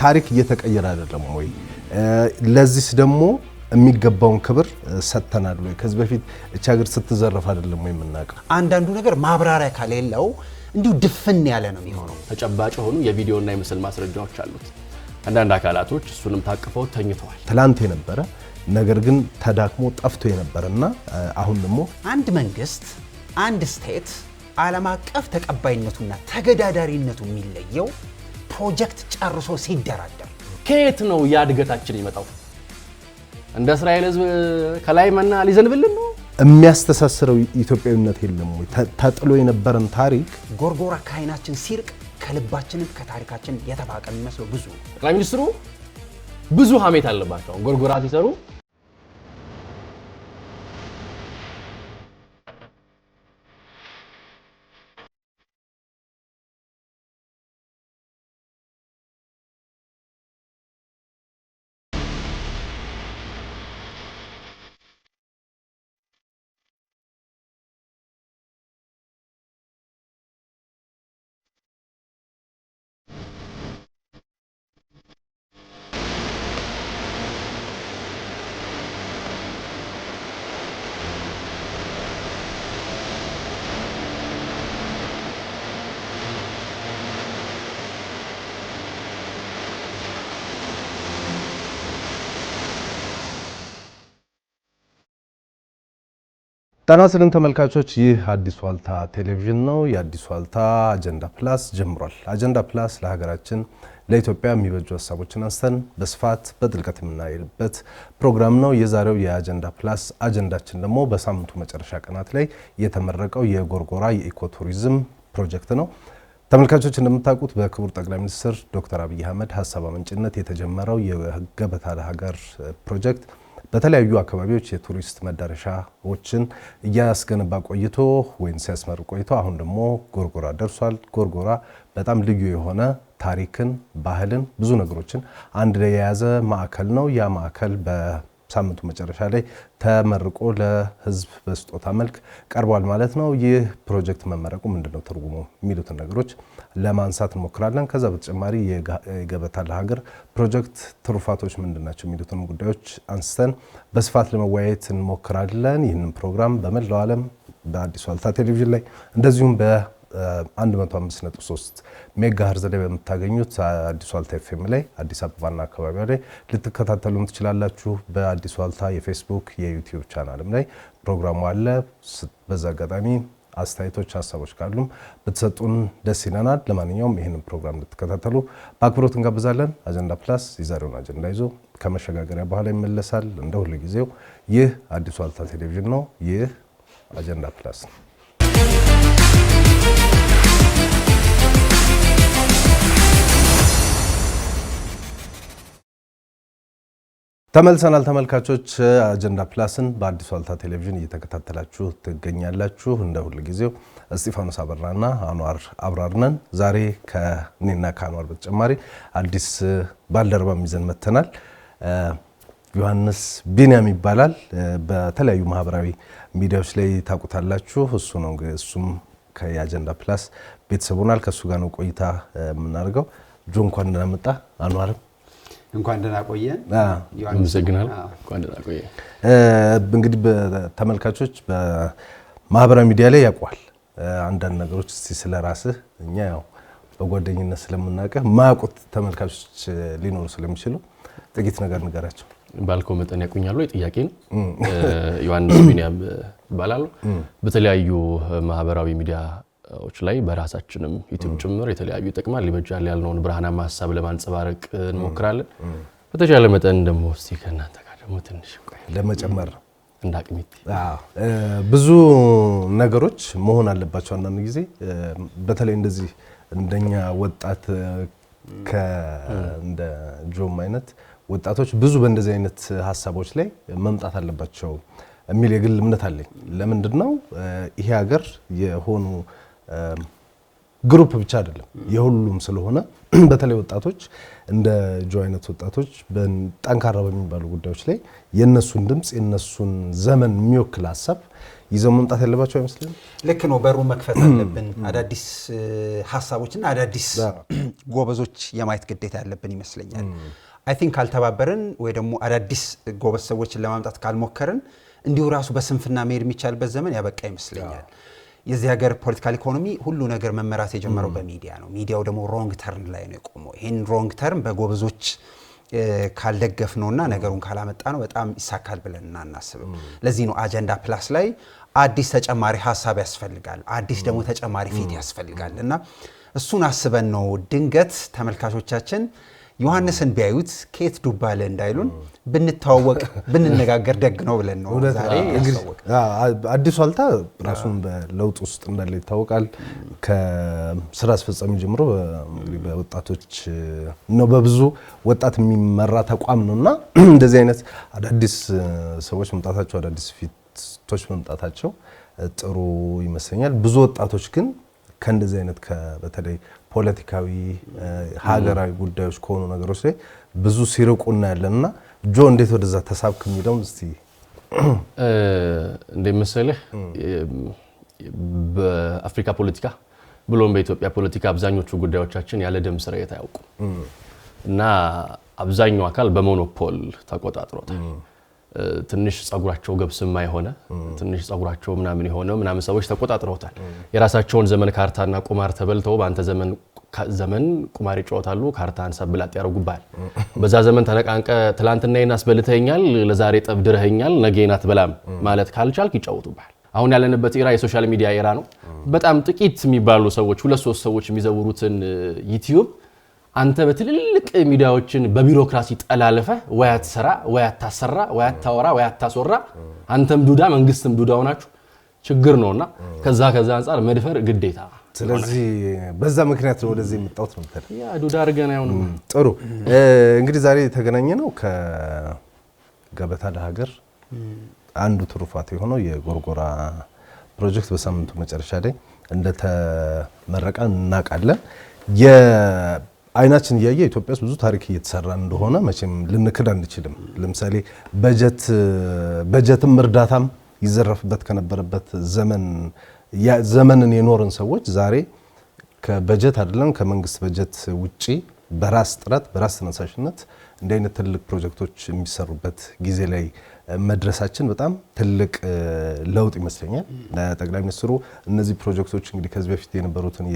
ታሪክ እየተቀየረ አይደለም ወይ? ለዚህስ ደግሞ የሚገባውን ክብር ሰጥተናል ወይ? ከዚህ በፊት እቺ ሀገር ስትዘረፍ አይደለም ወይ የምናውቀው? አንዳንዱ ነገር ማብራሪያ ካሌለው እንዲሁ ድፍን ያለ ነው የሚሆነው። ተጨባጭ ሆኑ የቪዲዮና የምስል ማስረጃዎች አሉት። አንዳንድ አካላቶች እሱንም ታቅፈው ተኝተዋል። ትላንት የነበረ ነገር ግን ተዳክሞ ጠፍቶ የነበረና አሁን ደግሞ አንድ መንግስት አንድ ስቴት ዓለም አቀፍ ተቀባይነቱና ተገዳዳሪነቱ የሚለየው ፕሮጀክት ጨርሶ ሲደራደር። ከየት ነው ያድገታችን ይመጣው? እንደ እስራኤል ህዝብ ከላይ መና ሊዘንብልን ነው? የሚያስተሳስረው ኢትዮጵያዊነት የለም ወይ? ተጥሎ የነበረን ታሪክ ጎርጎራ ከዓይናችን ሲርቅ ከልባችንም ከታሪካችን የተፋቀ የሚመስለው ብዙ። ጠቅላይ ሚኒስትሩ ብዙ ሀሜት አለባቸው ጎርጎራ ሲሰሩ። ጤና ይስጥልን ተመልካቾች፣ ይህ አዲስ ዋልታ ቴሌቪዥን ነው። የአዲስ ዋልታ አጀንዳ ፕላስ ጀምሯል። አጀንዳ ፕላስ ለሀገራችን ለኢትዮጵያ የሚበጁ ሀሳቦችን አንስተን በስፋት በጥልቀት የምናይበት ፕሮግራም ነው። የዛሬው የአጀንዳ ፕላስ አጀንዳችን ደግሞ በሳምንቱ መጨረሻ ቀናት ላይ የተመረቀው የጎርጎራ የኢኮቱሪዝም ፕሮጀክት ነው። ተመልካቾች እንደምታውቁት በክቡር ጠቅላይ ሚኒስትር ዶክተር አብይ አህመድ ሀሳብ አመንጭነት የተጀመረው የገበታ ለሀገር ፕሮጀክት በተለያዩ አካባቢዎች የቱሪስት መዳረሻዎችን እያስገነባ ቆይቶ ወይም ሲያስመርቅ ቆይቶ አሁን ደግሞ ጎርጎራ ደርሷል። ጎርጎራ በጣም ልዩ የሆነ ታሪክን፣ ባህልን፣ ብዙ ነገሮችን አንድ ላይ የያዘ ማዕከል ነው። ያ ማዕከል በሳምንቱ መጨረሻ ላይ ተመርቆ ለሕዝብ በስጦታ መልክ ቀርቧል ማለት ነው። ይህ ፕሮጀክት መመረቁ ምንድነው ትርጉሙ የሚሉትን ነገሮች ለማንሳት እንሞክራለን። ከዛ በተጨማሪ የገበታ ለሀገር ፕሮጀክት ትሩፋቶች ምንድናቸው የሚሉትን ጉዳዮች አንስተን በስፋት ለመወያየት እንሞክራለን። ይህንን ፕሮግራም በመላው ዓለም በአዲስ ዋልታ ቴሌቪዥን ላይ እንደዚሁም በ105.3 ሜጋሄርዝ ላይ በምታገኙት አዲስ ዋልታ ኤፍኤም ላይ አዲስ አበባና አካባቢዋ ላይ ልትከታተሉም ትችላላችሁ። በአዲስ ዋልታ የፌስቡክ የዩቲዩብ ቻናልም ላይ ፕሮግራሙ አለ። በዛ አጋጣሚ አስተያየቶች፣ ሀሳቦች ካሉም ብትሰጡን ደስ ይለናል። ለማንኛውም ይህንን ፕሮግራም ልትከታተሉ በአክብሮት እንጋብዛለን። አጀንዳ ፕላስ የዛሬውን አጀንዳ ይዞ ከመሸጋገሪያ በኋላ ይመለሳል። እንደ ሁሉ ጊዜው ይህ አዲስ ዋልታ ቴሌቪዥን ነው። ይህ አጀንዳ ፕላስ ነው። ተመልሰናል ተመልካቾች። አጀንዳ ፕላስን በአዲስ ዋልታ ቴሌቪዥን እየተከታተላችሁ ትገኛላችሁ። እንደ ሁሉ ጊዜው እስጢፋኖስ አበራና አንዋር አብራር ነን። ዛሬ ከኔና ከአንዋር በተጨማሪ አዲስ ባልደረባም ይዘን መተናል። ዮሐንስ ቢንያም ይባላል። በተለያዩ ማህበራዊ ሚዲያዎች ላይ ታውቁታላችሁ። እሱ ነው እሱም ከአጀንዳ ፕላስ ቤተሰብ ሆኗል። ከሱ ጋር ነው ቆይታ የምናደርገው። ጆ እንኳን ደህና መጣ። አንዋርም እንኳን ደህና ቆየን። አመሰግናለሁ። እንኳን ደህና ቆየን። እንግዲህ በተመልካቾች በማህበራዊ ሚዲያ ላይ ያውቋል አንዳንድ ነገሮች። እስቲ ስለራስህ እኛ ያው በጓደኝነት ስለምናውቅህ ማያውቁት ተመልካቾች ሊኖሩ ስለሚችሉ ጥቂት ነገር ንገራቸው። ባልከው መጠን ያቁኛሉ። ጥያቄ ነው። ዮሐንስ ቢንያም ይባላል። በተለያዩ ማህበራዊ ሚዲያዎች ላይ በራሳችንም ዩቲዩብ ጭምር የተለያዩ ይጠቅማል ይበጃል ያልነውን ብርሃናማ ሐሳብ ለማንጸባረቅ እንሞክራለን። በተቻለ መጠን ደግሞ እስቲ ከእናንተ ጋር ደግሞ ትንሽ ለመጨመር እንዳቅሚት ብዙ ነገሮች መሆን አለባቸው። አንዳንድ ጊዜ በተለይ እንደዚህ እንደኛ ወጣት እንደ ጆም አይነት ወጣቶች ብዙ በእንደዚህ አይነት ሐሳቦች ላይ መምጣት አለባቸው የሚል የግል እምነት አለኝ። ለምንድነው ይሄ ሀገር የሆኑ ግሩፕ ብቻ አይደለም የሁሉም ስለሆነ በተለይ ወጣቶች እንደ ጆ አይነት ወጣቶች በጠንካራ በሚባሉ ጉዳዮች ላይ የነሱን ድምጽ የነሱን ዘመን የሚወክል ሐሳብ ይዘው መምጣት ያለባቸው አይመስልም? ልክ ነው። በሩ መክፈት አለብን። አዳዲስ ሐሳቦችና አዳዲስ ጎበዞች የማየት ግዴታ ያለብን ይመስለኛል። አይ ቲንክ ካልተባበርን ወይ ደግሞ አዳዲስ ጎበዝ ሰዎችን ለማምጣት ካልሞከርን እንዲሁ ራሱ በስንፍና መሄድ የሚቻልበት ዘመን ያበቃ ይመስለኛል። የዚህ ሀገር ፖለቲካል ኢኮኖሚ ሁሉ ነገር መመራት የጀመረው በሚዲያ ነው። ሚዲያው ደግሞ ሮንግ ተርን ላይ ነው የቆመው። ይሄን ሮንግ ተርን በጎበዞች ካልደገፍ ነውና ነገሩን ካላመጣ ነው በጣም ይሳካል ብለን እናናስብም። ለዚህ ነው አጀንዳ ፕላስ ላይ አዲስ ተጨማሪ ሐሳብ ያስፈልጋል፣ አዲስ ደግሞ ተጨማሪ ፊት ያስፈልጋል እና እሱን አስበን ነው ድንገት ተመልካቾቻችን ዮሐንስን ቢያዩት ከየት ዱባለ እንዳይሉን ብንተዋወቅ ብንነጋገር ደግ ነው ብለን ነው ዛሬ ያስተዋወቅ። አዲስ ዋልታ ራሱን በለውጥ ውስጥ እንዳለ ይታወቃል። ከስራ አስፈጻሚ ጀምሮ እንግዲህ በወጣቶች ነው በብዙ ወጣት የሚመራ ተቋም ነውና እንደዚህ አይነት አዳዲስ ሰዎች መምጣታቸው አዳዲስ ፊቶች መምጣታቸው ጥሩ ይመስለኛል። ብዙ ወጣቶች ግን ከእንደዚህ አይነት በተለይ ፖለቲካዊ ሀገራዊ ጉዳዮች ከሆኑ ነገሮች ላይ ብዙ ሲርቁና ያለና ጆ እንዴት ወደዛ ተሳብክ የሚለው እስቲ እንደምሰለህ በአፍሪካ ፖለቲካ ብሎም በኢትዮጵያ ፖለቲካ አብዛኞቹ ጉዳዮቻችን ያለ ደም ስርየት አያውቁም እና አብዛኛው አካል በሞኖፖል ተቆጣጥሮታል። ትንሽ ጸጉራቸው ገብስማ የሆነ ትንሽ ጸጉራቸው ምናምን የሆነ ሰዎች ተቆጣጥረውታል። የራሳቸውን ዘመን ካርታና ቁማር ተበልተው በአንተ ዘመን ቁማር ይጫወታሉ፣ ካርታን ሰብላጥ ያረጉባል። በዛ ዘመን ተነቃንቀ ትላንትና ይናስበልተኛል፣ ለዛሬ ጠብድረኛል፣ ነገ ይናትበላም ማለት ካልቻልክ ይጫወቱባል። አሁን ያለንበት ኢራ የሶሻል ሚዲያ ኢራ ነው። በጣም ጥቂት የሚባሉ ሰዎች 2-3 ሰዎች የሚዘውሩትን ዩቲዩብ አንተ በትልልቅ ሚዲያዎችን በቢሮክራሲ ጠላለፈ ወይ አትሰራ ወይ አታሰራ ወይ አታወራ ወይ አታስወራ አንተም ዱዳ መንግስትም ዱዳ ሆናችሁ ችግር ነውና ከዛ አንፃር መድፈር ግዴታ። ስለዚህ በዛ ምክንያት ነው ወደዚህ የመጣሁት ነው ተለ ያ ዱዳ አርገና ያው ነው። ጥሩ እንግዲህ ዛሬ የተገናኘ ነው ከገበታ ለሀገር አንዱ ትሩፋት የሆነው የጎርጎራ ፕሮጀክት በሳምንቱ መጨረሻ ላይ እንደተመረቀ እናውቃለን። አይናችን ያየ ኢትዮጵያ ውስጥ ብዙ ታሪክ እየተሰራ እንደሆነ መቼም ልንክድ አንችልም። ለምሳሌ በጀትም እርዳታም ይዘረፍበት ከነበረበት ዘመንን የኖርን ሰዎች ዛሬ ከበጀት አይደለም ከመንግስት በጀት ውጪ በራስ ጥረት በራስ ተነሳሽነት እንዲህ አይነት ትልቅ ፕሮጀክቶች የሚሰሩበት ጊዜ ላይ መድረሳችን በጣም ትልቅ ለውጥ ይመስለኛል። ጠቅላይ ሚኒስትሩ እነዚህ ፕሮጀክቶች እንግዲህ ከዚህ በፊት የነበሩትን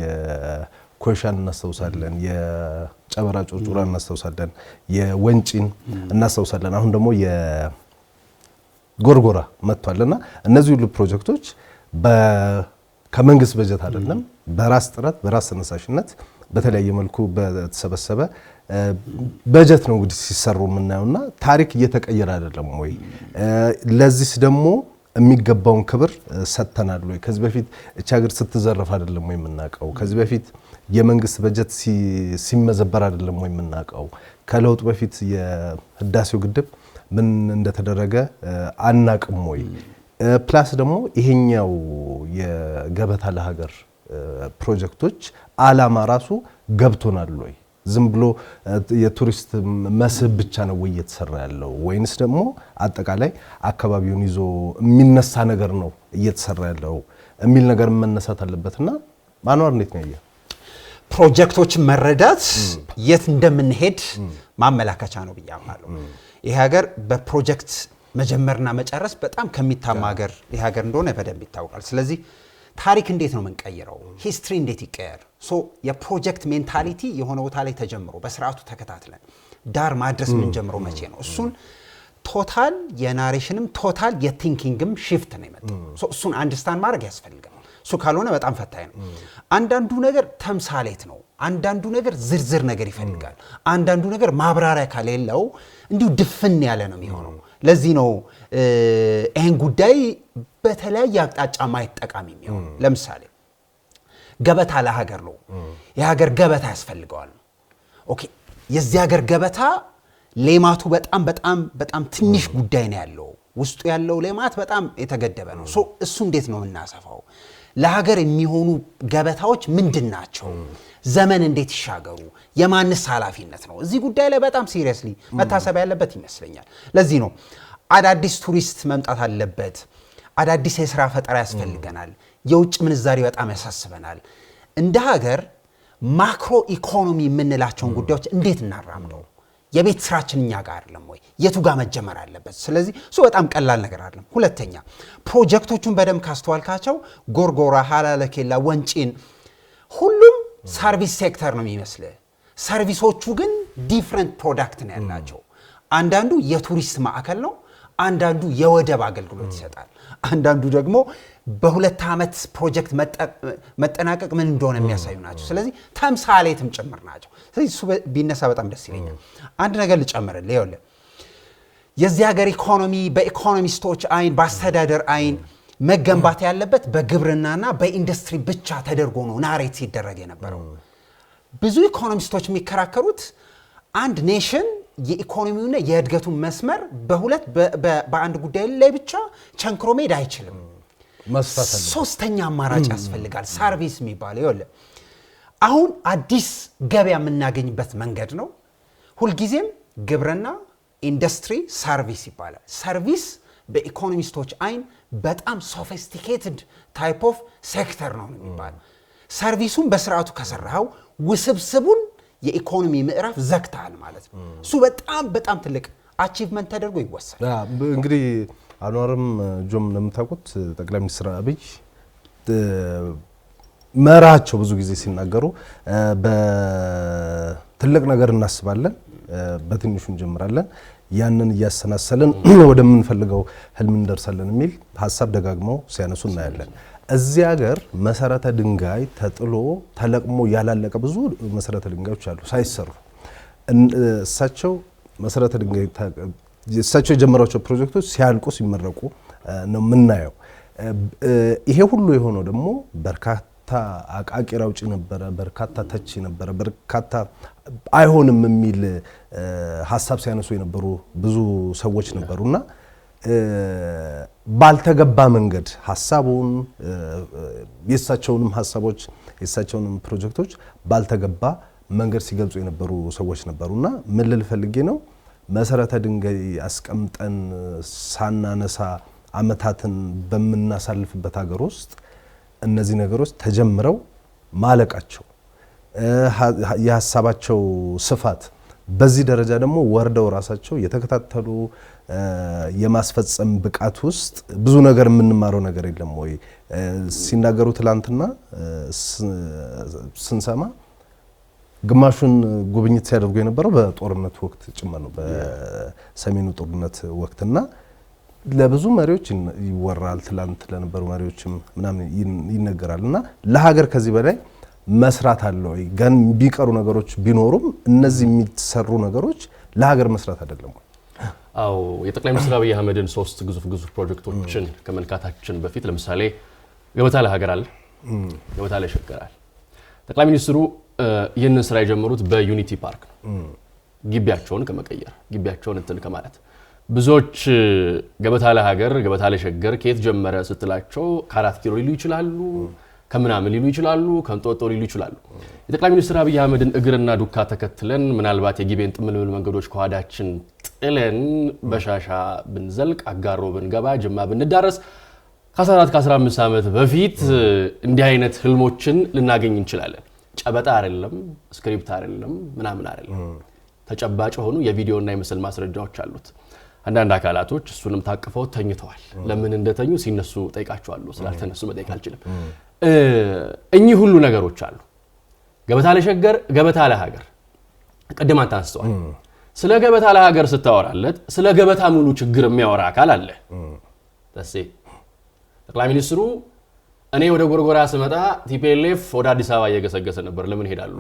ኮይሻን እናስተውሳለን፣ የጨበራ ጩርጩራ እናስተውሳለን፣ የወንጪን እናስተውሳለን። አሁን ደግሞ የጎርጎራ መጥቷልና እነዚህ ሁሉ ፕሮጀክቶች ከመንግስት በጀት አይደለም በራስ ጥረት በራስ ተነሳሽነት በተለያየ መልኩ በተሰበሰበ በጀት ነው እንግዲህ ሲሰሩ የምናየውና ታሪክ እየተቀየረ አይደለም ወይ? ለዚህስ ደግሞ የሚገባውን ክብር ሰጥተናል ወይ? ከዚህ በፊት እቺ ሀገር ስትዘረፍ አይደለም ወይ የምናውቀው? ከዚህ በፊት የመንግስት በጀት ሲመዘበር አይደለም ወይ የምናውቀው? ከለውጥ በፊት የህዳሴው ግድብ ምን እንደተደረገ አናቅም ወይ? ፕላስ ደግሞ ይሄኛው የገበታ ለሀገር ፕሮጀክቶች አላማ ራሱ ገብቶናል ወይ? ዝም ብሎ የቱሪስት መስህብ ብቻ ነው ወይ እየተሰራ ያለው ወይንስ ደግሞ አጠቃላይ አካባቢውን ይዞ የሚነሳ ነገር ነው እየተሰራ ያለው የሚል ነገር መነሳት አለበትና ማንዋር እንዴት ነው ያየው? ፕሮጀክቶችን መረዳት የት እንደምንሄድ ማመላከቻ ነው ብያማለሁ። ይሄ ሀገር በፕሮጀክት መጀመርና መጨረስ በጣም ከሚታማ ሀገር ይሄ ሀገር እንደሆነ በደንብ ይታወቃል። ስለዚህ ታሪክ እንዴት ነው የምንቀይረው? ሂስትሪ እንዴት ይቀየር? የፕሮጀክት ሜንታሊቲ የሆነ ቦታ ላይ ተጀምሮ በስርዓቱ ተከታትለን ዳር ማድረስ ምን ጀምሮ መቼ ነው? እሱን ቶታል የናሬሽንም ቶታል የቲንኪንግም ሽፍት ነው የመጣው። እሱን አንደርስታንድ ማድረግ ያስፈልጋል። እሱ ካልሆነ በጣም ፈታኝ ነው። አንዳንዱ ነገር ተምሳሌት ነው፣ አንዳንዱ ነገር ዝርዝር ነገር ይፈልጋል፣ አንዳንዱ ነገር ማብራሪያ ከሌለው እንዲሁ ድፍን ያለ ነው የሚሆነው። ለዚህ ነው ይሄን ጉዳይ በተለያየ አቅጣጫ ማየት ጠቃሚ የሚሆነው። ለምሳሌ ገበታ ለሀገር ነው። የሀገር ገበታ ያስፈልገዋል። ኦኬ፣ የዚህ ሀገር ገበታ ሌማቱ በጣም ትንሽ ጉዳይ ነው ያለው። ውስጡ ያለው ሌማት በጣም የተገደበ ነው። እሱ እንዴት ነው የምናሰፋው? ለሀገር የሚሆኑ ገበታዎች ምንድናቸው ዘመን እንዴት ይሻገሩ የማንስ ኃላፊነት ነው እዚህ ጉዳይ ላይ በጣም ሲሪየስሊ መታሰብ ያለበት ይመስለኛል ለዚህ ነው አዳዲስ ቱሪስት መምጣት አለበት አዳዲስ የሥራ ፈጠራ ያስፈልገናል የውጭ ምንዛሪ በጣም ያሳስበናል እንደ ሀገር ማክሮ ኢኮኖሚ የምንላቸውን ጉዳዮች እንዴት እናራምደው የቤት ስራችን እኛ ጋር አይደለም ወይ የቱ ጋር መጀመር አለበት ስለዚህ እሱ በጣም ቀላል ነገር አይደለም ሁለተኛ ፕሮጀክቶቹን በደም ካስተዋልካቸው ጎርጎራ ሃላለኬላ ወንጪን ሁሉም ሰርቪስ ሴክተር ነው የሚመስለው ሰርቪሶቹ ግን ዲፈረንት ፕሮዳክት ነው ያላቸው አንዳንዱ የቱሪስት ማዕከል ነው አንዳንዱ የወደብ አገልግሎት ይሰጣል አንዳንዱ ደግሞ በሁለት ዓመት ፕሮጀክት መጠናቀቅ ምን እንደሆነ የሚያሳዩ ናቸው ስለዚህ ተምሳሌትም ጭምር ናቸው ስለዚህ እሱ ቢነሳ በጣም ደስ ይለኛል አንድ ነገር ልጨምርልህ ይኸውልህ የዚህ ሀገር ኢኮኖሚ በኢኮኖሚስቶች አይን በአስተዳደር አይን መገንባት ያለበት በግብርናና በኢንዱስትሪ ብቻ ተደርጎ ነው ናሬት ሲደረግ የነበረው ብዙ ኢኮኖሚስቶች የሚከራከሩት አንድ ኔሽን የኢኮኖሚውና የእድገቱ መስመር በሁለት በአንድ ጉዳይ ላይ ብቻ ቸንክሮ መሄድ አይችልም ሶስተኛ አማራጭ ያስፈልጋል ሰርቪስ የሚባለው ይኸውልህ አሁን አዲስ ገበያ የምናገኝበት መንገድ ነው ሁልጊዜም ግብርና ኢንዱስትሪ ሰርቪስ ይባላል ሰርቪስ በኢኮኖሚስቶች አይን በጣም ሶፊስቲኬትድ ታይፕ ኦፍ ሴክተር ነው የሚባለው ሰርቪሱን በስርዓቱ ከሰራው ውስብስቡን የኢኮኖሚ ምዕራፍ ዘግታል ማለት ነው እሱ በጣም ትልቅ አቺቭመንት ተደርጎ ይወሰዳል እንግዲህ አንዋርም ጆም ለምታውቁት ጠቅላይ ሚኒስትር አብይ መራቸው ብዙ ጊዜ ሲናገሩ በትልቅ ነገር እናስባለን በትንሹ እንጀምራለን ያንን ያሰናሰለን ወደምንፈልገው ህልም እንደርሳለን የሚል ሐሳብ ደጋግመው ሲያነሱ እናያለን እዚህ ሀገር መሰረተ ድንጋይ ተጥሎ ተለቅሞ ያላለቀ ብዙ መሰረተ ድንጋዮች አሉ ሳይሰሩ እሳቸው መሰረተ ድንጋይ እሳቸው የጀመሯቸው ፕሮጀክቶች ሲያልቁ ሲመረቁ ነው የምናየው ይሄ ሁሉ የሆነው ደግሞ በርካታ አቃቂር አውጪ ነበረ በርካታ ተች ነበረ በርካታ አይሆንም የሚል ሐሳብ ሲያነሱ የነበሩ ብዙ ሰዎች ነበሩና ባልተገባ መንገድ ሐሳቡን የሳቸውንም ሐሳቦች የሳቸውንም ፕሮጀክቶች ባልተገባ መንገድ ሲገልጹ የነበሩ ሰዎች ነበሩና ምን ልል ፈልጌ ነው መሰረተ ድንጋይ አስቀምጠን ሳናነሳ አመታትን በመናሳልፍበት ሀገር ውስጥ እነዚህ ነገሮች ተጀምረው ማለቃቸው የሐሳባቸው ስፋት በዚህ ደረጃ ደግሞ ወርደው ራሳቸው የተከታተሉ የማስፈጸም ብቃት ውስጥ ብዙ ነገር የምንማረው ነገር የለም ወይ ሲናገሩ ትላንትና ስንሰማ ግማሹን ጉብኝት ሲያደርጉ የነበረው በጦርነት ወቅት ጭምር ነው በሰሜኑ ጦርነት ወቅትና ለብዙ መሪዎች ይወራል ትላንት ለነበሩ መሪዎችም ምናምን ይነገራልና ለሀገር ከዚህ በላይ መስራት አለው ግን ቢቀሩ ነገሮች ቢኖሩም እነዚህ የሚሰሩ ነገሮች ለሀገር መስራት አይደለም አው የጠቅላይ ሚኒስትር አብይ አህመድን ሶስት ግዙፍ ፕሮጀክቶችን ከመልካታችን በፊት ለምሳሌ ገበታ ለሀገር አለ ገበታ ለሸገር አለ ጠቅላይ ሚኒስትሩ ይህንን ስራ የጀመሩት በዩኒቲ ፓርክ ነው ግቢያቸውን ከመቀየር ግቢያቸውን እንትን ከማለት ብዙዎች ገበታ ለሀገር ገበታ ለሸገር ከየት ጀመረ ስትላቸው ከ4 ኪሎ ሊሉ ይችላሉ ከምናምን ሊሉ ይችላሉ ከንጦጦ ሊሉ ይችላሉ የጠቅላይ ሚኒስትር አብይ አህመድን እግርና ዱካ ተከትለን ምናልባት የጊቤን ጥምልምል መንገዶች ከዋዳችን ጥለን በሻሻ ብንዘልቅ አጋሮ ብንገባ ጅማ ብንዳረስ ከ14 ከ15 ዓመት በፊት እንዲህ አይነት ህልሞችን ልናገኝ እንችላለን ጨበጣ አይደለም ስክሪፕት አይደለም ምናምን አይደለም ተጨባጭ ሆኑ የቪዲዮና የምስል ማስረጃዎች አሉት አንዳንድ አካላቶች እሱንም ታቅፈው ተኝተዋል ለምን እንደተኙ ሲነሱ ጠይቃቸዋለሁ ስላልተነሱ መጠየቅ አልችልም እኚህ ሁሉ ነገሮች አሉ ገበታ ለሸገር ገበታ ለሀገር ቀደም አንተስተዋል ስለ ገበታ ለሀገር ስታወራለት ስለ ገበታ ሙሉ ችግር የሚያወራ አካል አለ ተሴ ጠቅላይ ሚኒስትሩ እኔ ወደ ጎርጎራ ስመጣ ቲፒኤልኤፍ ወደ አዲስ አበባ እየገሰገሰ ነበር ለምን ሄዳሉ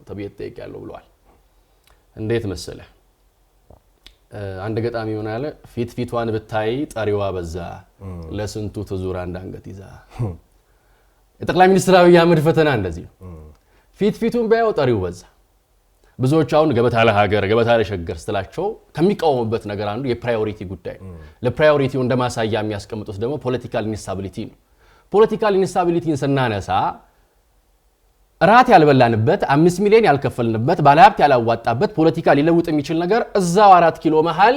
ተብየት ጠይቄያለሁ ብለዋል እንዴት መሰለ አንድ ገጣሚ ሆነ ያለ ፊትዋን ብታይ ጠሪዋ በዛ ለስንቱ ተዙራ እንዳንገት ይዛ የጠቅላይ ሚኒስትር አብይ አህመድ ፈተና እንደዚህ ነው ፊቱን ባያው ጠሪው በዛ ብዙዎች አሁን ገበታ ለሀገር ገበታ ለሸገር ስትላቸው ከሚቃወሙበት ነገር አንዱ የፕራዮሪቲ ጉዳይ ለፕራዮሪቲው እንደማሳያ የሚያስቀምጡት ደግሞ ፖለቲካል ኢንስታቢሊቲ ነው ፖለቲካል ኢንስታቢሊቲን ስናነሳ ራት ያልበላንበት 5 ሚሊዮን ያልከፈልንበት ባለሀብት ያላዋጣበት ፖለቲካ ሊለውጥ የሚችል ነገር እዛው 4 ኪሎ መሃል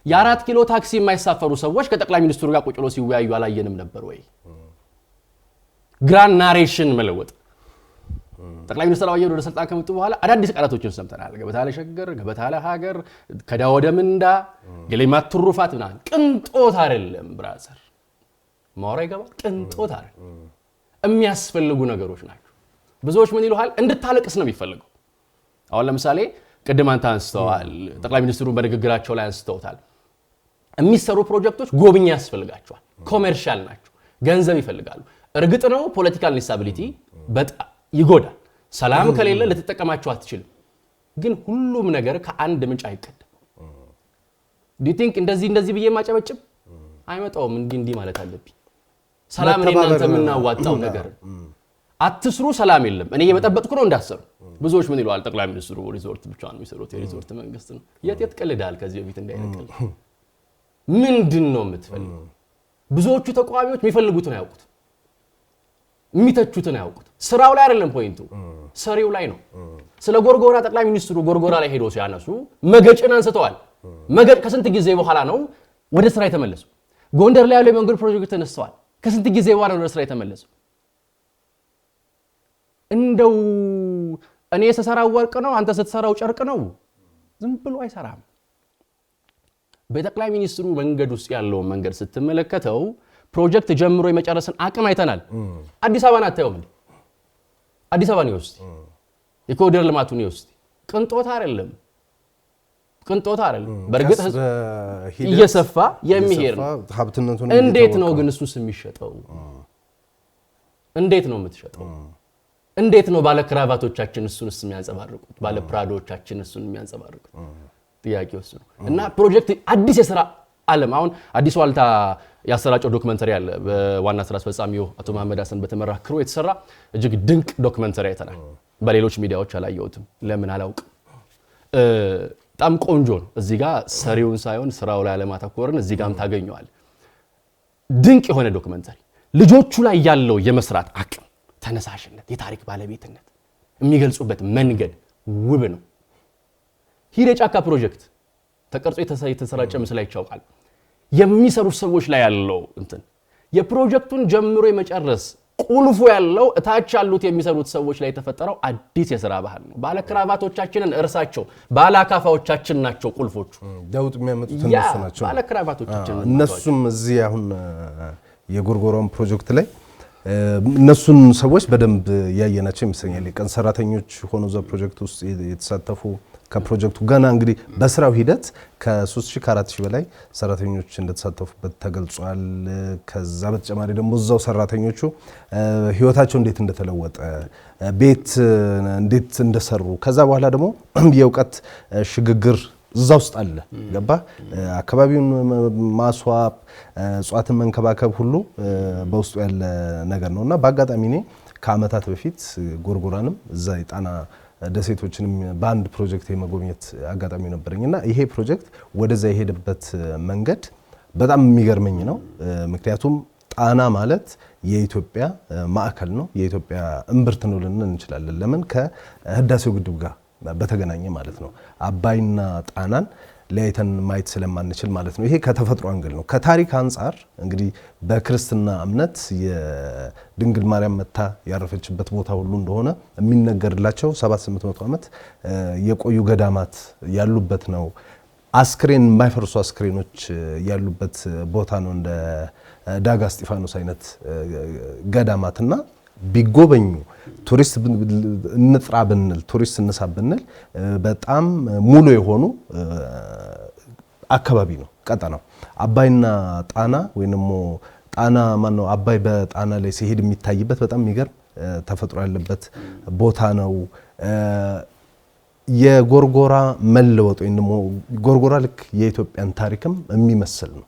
የ4 ኪሎ ታክሲ የማይሳፈሩ ሰዎች ከጠቅላይ ሚኒስትሩ ጋር ቁጭ ብለው ሲወያዩ አላየንም ነበር ወይ? ግራንድ ናሬሽን መለወጥ ጠቅላይ ሚኒስትር አብይ ወደ ስልጣን ከመጡ በኋላ አዳዲስ ቃላቶችን ሰምተናል። ገበታ ለሸገር፣ ገበታ ለሀገር፣ ከዳ ወደ ምንዳ፣ የሌማት ትሩፋት ምናምን። ቅንጦት አይደለም ብራዘር፣ ማውራ ይገባል። ቅንጦት አይደለም፣ የሚያስፈልጉ ነገሮች ናቸው። ብዙዎች ምን ይሉሃል? እንድታለቅስ ነው የሚፈልገው። አሁን ለምሳሌ ቅድም አንተ አንስተዋል፣ ጠቅላይ ሚኒስትሩ በንግግራቸው ላይ አንስተውታል። የሚሰሩ ፕሮጀክቶች ጎብኚ ያስፈልጋቸዋል፣ ኮሜርሻል ናቸው፣ ገንዘብ ይፈልጋሉ። እርግጥ ነው ፖለቲካል ኢንስታቢሊቲ በጣም ይጎዳል። ሰላም ከሌለ ልትጠቀማቸው አትችልም። ግን ሁሉም ነገር ከአንድ ምንጭ አይቀድም። ዱ ዩ ቲንክ እንደዚህ ብዬ ማጨበጭብ አይመጣውም። እንዲህ ማለት አለብኝ። ሰላም እኔ እናንተ የምናዋጣው ነገር አትስሩ፣ ሰላም የለም። እኔ እየበጠበጥኩ ነው እንዳሰሩ። ብዙዎች ምን ይለዋል? ጠቅላይ ሚኒስትሩ ሪዞርት ብቻ ነው የሚሰሩት፣ የሪዞርት መንግስት ነው። የት ቀልዳል? ከዚህ በፊት እንዳይነቀል ምንድን ነው የምትፈልገው? ብዙዎቹ ተቃዋሚዎች የሚፈልጉትን አያውቁት፣ የሚተቹትን አያውቁት። ስራው ላይ አይደለም ፖይንቱ፣ ሰሪው ላይ ነው። ስለ ጎርጎራ ጠቅላይ ሚኒስትሩ ጎርጎራ ላይ ሄዶ ሲያነሱ መገጭን አንስተዋል። መገጭ ከስንት ጊዜ በኋላ ነው ወደ ስራ የተመለሱ። ጎንደር ላይ ያለው የመንገድ ፕሮጀክት ተነስተዋል። ከስንት ጊዜ በኋላ ወደ ስራ የተመለሱ። እንደው እኔ ስሰራው ወርቅ ነው አንተ ስትሰራው ጨርቅ ነው፣ ዝም ብሎ አይሰራም። በጠቅላይ ሚኒስትሩ መንገድ ውስጥ ያለው መንገድ ስትመለከተው ፕሮጀክት ጀምሮ የመጨረስን አቅም አይተናል። አዲስ አበባን አታየውም እንዴ? አዲስ አበባን ይወስድ፣ የኮሪደር ልማቱን ይወስድ። ቅንጦት አይደለም፣ ቅንጦት አይደለም። በእርግጥ እየሰፋ የሚሄድ ነው። እንዴት ነው ግን እሱስ የሚሸጠው? እንዴት ነው የምትሸጠው? እንዴት ነው ባለ ክራቫቶቻችን እሱንስ የሚያንጸባርቁት? ባለ ፕራዶቻችን እሱን የሚያንጸባርቁት? ጥያቄው እሱ ነው። እና ፕሮጀክት አዲስ የሥራ ዓለም አሁን አዲስ ዋልታ ያሰራጨው ዶክመንተሪ አለ። በዋና ስራ አስፈጻሚው አቶ መሐመድ ሐሰን በተመራ ክሩ የተሰራ እጅግ ድንቅ ዶክመንተሪ አይተናል። በሌሎች ሚዲያዎች አላየሁትም። ለምን አላውቅም። በጣም ቆንጆ ነው። እዚህ ጋር ሰሪውን ሳይሆን ስራው ላይ አለማተኮርን እዚህ ጋርም ታገኘዋል። ድንቅ የሆነ ዶክመንተሪ ልጆቹ ላይ ያለው የመስራት አቅም፣ ተነሳሽነት፣ የታሪክ ባለቤትነት የሚገልጹበት መንገድ ውብ ነው። ሂደ ጫካ ፕሮጀክት ተቀርጾ የተሰራጨ ምስል አይቻውቃል። የሚሰሩ ሰዎች ላይ ያለው እንትን የፕሮጀክቱን ጀምሮ የመጨረስ ቁልፉ ያለው እታች ያሉት የሚሰሩት ሰዎች ላይ የተፈጠረው አዲስ የሥራ ባህል ነው። ባለ ክራቫቶቻችንን እርሳቸው፣ ባለ አካፋዎቻችን ናቸው ቁልፎቹ። ለውጥ የሚያመጡት እነሱ ናቸው። ባለ ክራቫቶቻችን እነሱም እዚህ አሁን የጎርጎራውን ፕሮጀክት ላይ እነሱን ሰዎች በደንብ ያየናቸው ይመስለኛል። የቀን ሰራተኞች ሆኖ እዛ ፕሮጀክት ውስጥ የተሳተፉ ከፕሮጀክቱ ገና እንግዲህ በስራው ሂደት ከ3000 ከ4000 በላይ ሰራተኞች እንደተሳተፉበት ተገልጿል። ከዛ በተጨማሪ ደግሞ እዛው ሰራተኞቹ ህይወታቸው እንዴት እንደተለወጠ፣ ቤት እንዴት እንደሰሩ፣ ከዛ በኋላ ደግሞ የእውቀት ሽግግር እዛ ውስጥ አለ። ገባ አካባቢውን ማስዋብ፣ እጽዋትን መንከባከብ ሁሉ በውስጡ ያለ ነገር ነውና በአጋጣሚ እኔ ከአመታት በፊት ጎርጎራንም እዛ የጣና ደሴቶችንም በአንድ ፕሮጀክት የመጎብኘት አጋጣሚ ነበርኝና ይሄ ፕሮጀክት ወደዛ የሄደበት መንገድ በጣም የሚገርመኝ ነው። ምክንያቱም ጣና ማለት የኢትዮጵያ ማዕከል ነው፣ የኢትዮጵያ እምብርት ነው ልንል እንችላለን። ለምን ከህዳሴው ግድብ ጋር በተገናኘ ማለት ነው። አባይና ጣናን ለይተን ማየት ስለማንችል ማለት ነው። ይሄ ከተፈጥሮ አንግል ነው። ከታሪክ አንጻር እንግዲህ በክርስትና እምነት የድንግል ማርያም መታ ያረፈችበት ቦታ ሁሉ እንደሆነ የሚነገርላቸው 700-800 ዓመት የቆዩ ገዳማት ያሉበት ነው። አስክሬን የማይፈርሱ አስክሬኖች ያሉበት ቦታ ነው። እንደ ዳጋ እስጢፋኖስ አይነት ገዳማትና ቢጎበኙ ቱሪስት እንጥራ ብንል ቱሪስት እንሳብ ብንል በጣም ሙሉ የሆኑ አካባቢ ነው ቀጠናው። አባይና ጣና ወይንም ጣና ማነው አባይ በጣና ላይ ሲሄድ የሚታይበት በጣም የሚገርም ተፈጥሮ ያለበት ቦታ ነው። የጎርጎራ መለወጥ ወይንም ጎርጎራ ልክ የኢትዮጵያን ታሪክም የሚመስል ነው።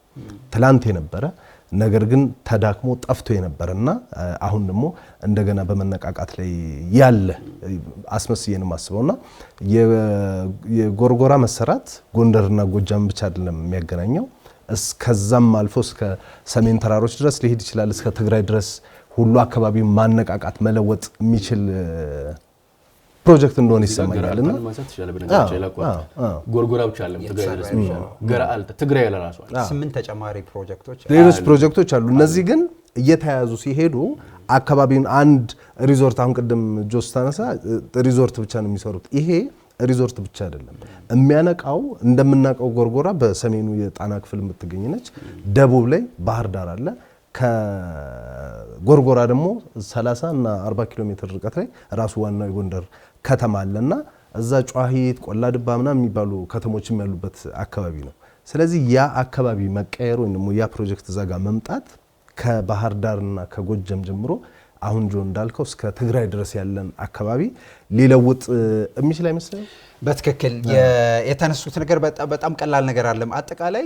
ትላንት የነበረ ነገር ግን ተዳክሞ ጠፍቶ የነበረና አሁን ደግሞ እንደገና በመነቃቃት ላይ ያለ አስመስየን ማስበውና የጎርጎራ መሰራት ጎንደርና ጎጃም ብቻ አይደለም የሚያገናኘው፣ እስከዛም አልፎ እስከ ሰሜን ተራሮች ድረስ ሊሄድ ይችላል፣ እስከ ትግራይ ድረስ ሁሉ አካባቢውን ማነቃቃት መለወጥ የሚችል ፕሮጀክት እንደሆነ ይሰማኛልና ጎርጎራ ብቻ አይደለም ትግራይ ድረስ ገራአልተ ትግራይ ለራሱ 8 ተጨማሪ ፕሮጀክቶች ሌሎች ፕሮጀክቶች አሉ። እነዚህ ግን እየተያዙ ሲሄዱ አካባቢውን አንድ ሪዞርት አሁን ቅድም ጆስ ታነሳ ሪዞርት ብቻ ነው የሚሰሩት። ይሄ ሪዞርት ብቻ አይደለም የሚያነቃው። እንደምናውቀው ጎርጎራ በሰሜኑ የጣና ክፍል የምትገኝ ነች። ደቡብ ላይ ባህር ዳር አለ። ከጎርጎራ ደግሞ 30 እና 40 ኪሎ ሜትር ርቀት ላይ ራሱ ዋናው የጎንደር ከተማ አለና እዛ ጨዋሂት ቆላ ድባ ምናምን የሚባሉ ከተሞችም ያሉበት አካባቢ ነው። ስለዚህ ያ አካባቢ መቀየር ወይም ደግሞ ያ ፕሮጀክት እዛ ጋር መምጣት ከባህር ዳርና ከጎጀም ጀምሮ አሁን ጆ እንዳልከው እስከ ትግራይ ድረስ ያለን አካባቢ ሊለውጥ የሚችል አይመስልም? በትክክል የተነሱት ነገር በጣም ቀላል ነገር አይደለም። አጠቃላይ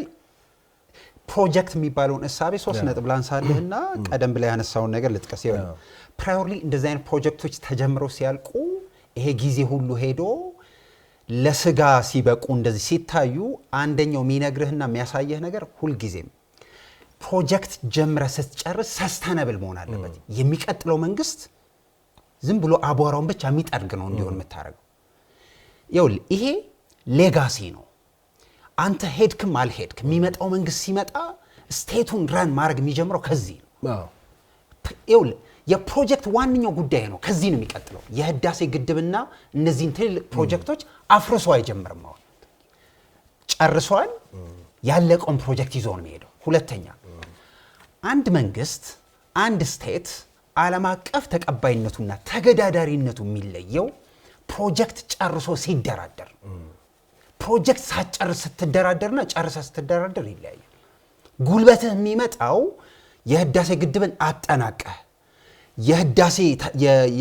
ፕሮጀክት የሚባለውን እሳቤ 3 ነጥብ ላንሳልህና ቀደም ብለ ያነሳውን ነገር ልጥቀስ። ይሆን ፕራዮሪቲ እንደዚህ አይነት ፕሮጀክቶች ተጀምረው ሲያልቁ ይሄ ጊዜ ሁሉ ሄዶ ለስጋ ሲበቁ እንደዚህ ሲታዩ አንደኛው የሚነግርህና የሚያሳየህ ነገር ሁልጊዜም ፕሮጀክት ጀምረ ስትጨርስ ሰስተነብል መሆን አለበት። የሚቀጥለው መንግስት ዝም ብሎ አቧራውን ብቻ የሚጠርግ ነው እንዲሆን የምታረገው። ይኸውልህ ይሄ ሌጋሲ ነው። አንተ ሄድክም አልሄድክም የሚመጣው መንግስት ሲመጣ ስቴቱን ራን ማድረግ የሚጀምረው ከዚህ ነው። ይኸውልህ የፕሮጀክት ዋንኛው ጉዳይ ነው ከዚህ ነው የሚቀጥለው። የህዳሴ ግድብና እነዚህን ትልልቅ ፕሮጀክቶች አፍርሶ አይጀምርም። አሁን ጨርሷል። ያለቀውን ፕሮጀክት ይዞ ነው የሚሄደው። ሁለተኛ አንድ መንግስት አንድ ስቴት ዓለም አቀፍ ተቀባይነቱና ተገዳዳሪነቱ የሚለየው ፕሮጀክት ጨርሶ ሲደራደር። ፕሮጀክት ሳትጨርስ ስትደራደርና ጨርሰ ስትደራደር ይለያያል። ጉልበትህ የሚመጣው የህዳሴ ግድብን አጠናቀህ የህዳሴ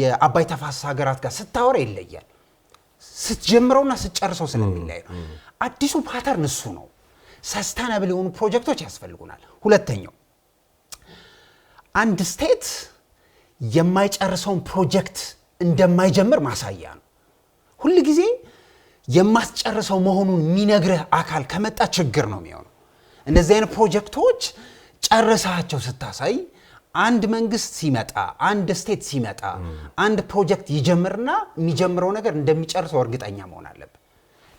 የአባይ ተፋሰስ ሀገራት ጋር ስታወራ ይለያል። ስትጀምረውና ስትጨርሰው ስለሚለያይ ነው። አዲሱ ፓተርን እሱ ነው። ሰስቴናብል የሆኑ ፕሮጀክቶች ያስፈልጉናል። ሁለተኛው አንድ ስቴት የማይጨርሰውን ፕሮጀክት እንደማይጀምር ማሳያ ነው። ሁሉ ጊዜ የማስጨርሰው መሆኑን የሚነግርህ አካል ከመጣ ችግር ነው የሚሆነው። እንደዚህ አይነት ፕሮጀክቶች ጨርሳቸው ስታሳይ አንድ መንግስት ሲመጣ አንድ ስቴት ሲመጣ አንድ ፕሮጀክት ይጀምርና የሚጀምረው ነገር እንደሚጨርሰው እርግጠኛ መሆን አለበት።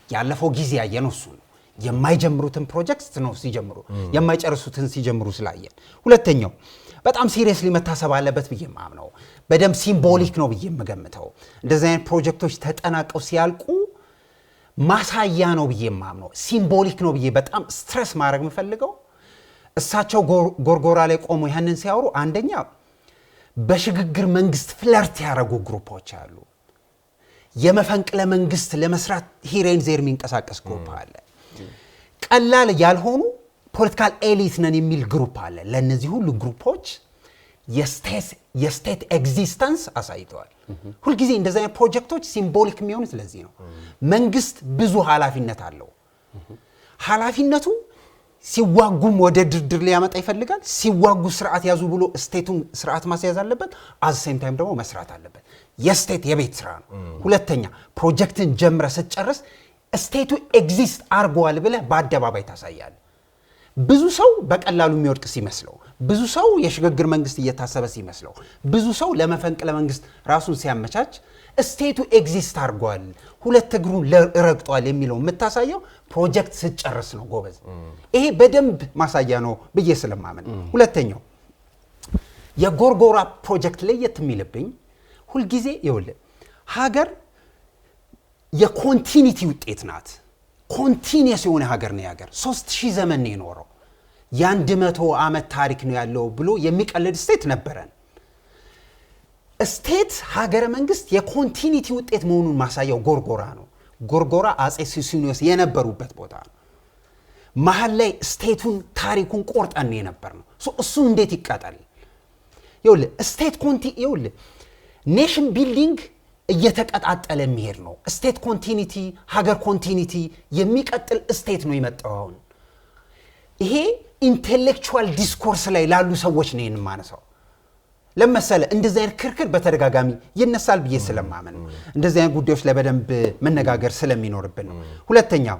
ያለፈው ጊዜ ያየነው እሱ ነው። የማይጀምሩትን ፕሮጀክት ነው ሲጀምሩ የማይጨርሱትን ሲጀምሩ ስላየን። ሁለተኛው በጣም ሲሪየስሊ መታሰብ አለበት ብዬ ማምነው በደንብ ሲምቦሊክ ነው ብዬ መገምተው እንደዚህ አይነት ፕሮጀክቶች ተጠናቀው ሲያልቁ ማሳያ ነው ብዬ ማምነው ሲምቦሊክ ነው ብዬ በጣም ስትረስ ማድረግ የምፈልገው እሳቸው ጎርጎራ ላይ ቆሞ ያንን ሲያወሩ አንደኛ በሽግግር መንግስት ፍለርት ያደረጉ ግሩፖች አሉ። የመፈንቅለ መንግስት ለመስራት ሂሬን ዜር የሚንቀሳቀስ ግሩፕ አለ። ቀላል ያልሆኑ ፖለቲካል ኤሊት ነን የሚል ግሩፕ አለ። ለነዚህ ሁሉ ግሩፖች የስቴት ኤግዚስተንስ አሳይተዋል። ሁልጊዜ እንደዚህ አይነት ፕሮጀክቶች ሲምቦሊክ የሚሆኑት ስለዚህ ነው። መንግስት ብዙ ኃላፊነት አለው። ኃላፊነቱ ሲዋጉም ወደ ድርድር ሊያመጣ ይፈልጋል። ሲዋጉ ስርዓት ያዙ ብሎ ስቴቱን ስርዓት ማስያዝ አለበት። አት ሴም ታይም ደግሞ መስራት አለበት። የስቴት የቤት ስራ ነው። ሁለተኛ ፕሮጀክትን ጀምረ ስትጨርስ ስቴቱ ኤግዚስት አርጓል ብለህ በአደባባይ ታሳያለህ። ብዙ ሰው በቀላሉ የሚወድቅ ሲመስለው፣ ብዙ ሰው የሽግግር መንግስት እየታሰበ ሲመስለው፣ ብዙ ሰው ለመፈንቅለ መንግስት ራሱን ሲያመቻች ስቴቱ ኤግዚስት አርጓል ሁለት እግሩን ረግጧል የሚለው የምታሳየው ፕሮጀክት ስትጨርስ ነው ጎበዝ። ይሄ በደንብ ማሳያ ነው ብዬ ስለማመን። ሁለተኛው የጎርጎራ ፕሮጀክት ለየት የሚልብኝ ሁልጊዜ ይኸውልህ ሀገር የኮንቲኒቲ ውጤት ናት። ኮንቲኒየስ የሆነ ሀገር ነው። ሀገር 3000 ዘመን ነው የኖረው። የ100 ዓመት ታሪክ ነው ያለው ብሎ የሚቀልድ ስቴት ነበረን። ስቴት ሀገረ መንግስት የኮንቲኒቲ ውጤት መሆኑን ማሳያው ጎርጎራ ነው። ጎርጎራ አጼ ሱሲኒዮስ የነበሩበት ቦታ ነው። መሀል ላይ ስቴቱን ታሪኩን ቆርጠን የነበር ነው። እሱ እንዴት ይቀጣል? ይኸውልህ ስቴት ይኸውልህ ኔሽን ቢልዲንግ እየተቀጣጠለ የሚሄድ ነው። ስቴት ኮንቲኒቲ ሀገር ኮንቲኒቲ የሚቀጥል ስቴት ነው የመጣው። አሁን ይሄ ኢንቴሌክቹዋል ዲስኮርስ ላይ ላሉ ሰዎች ነው የማነሳው። ለምሳሌ እንደዚህ አይነት ክርክር በተደጋጋሚ ይነሳል ብዬ ስለማመን እንደዚህ አይነት ጉዳዮች ላይ በደንብ መነጋገር ስለሚኖርብን ነው። ሁለተኛው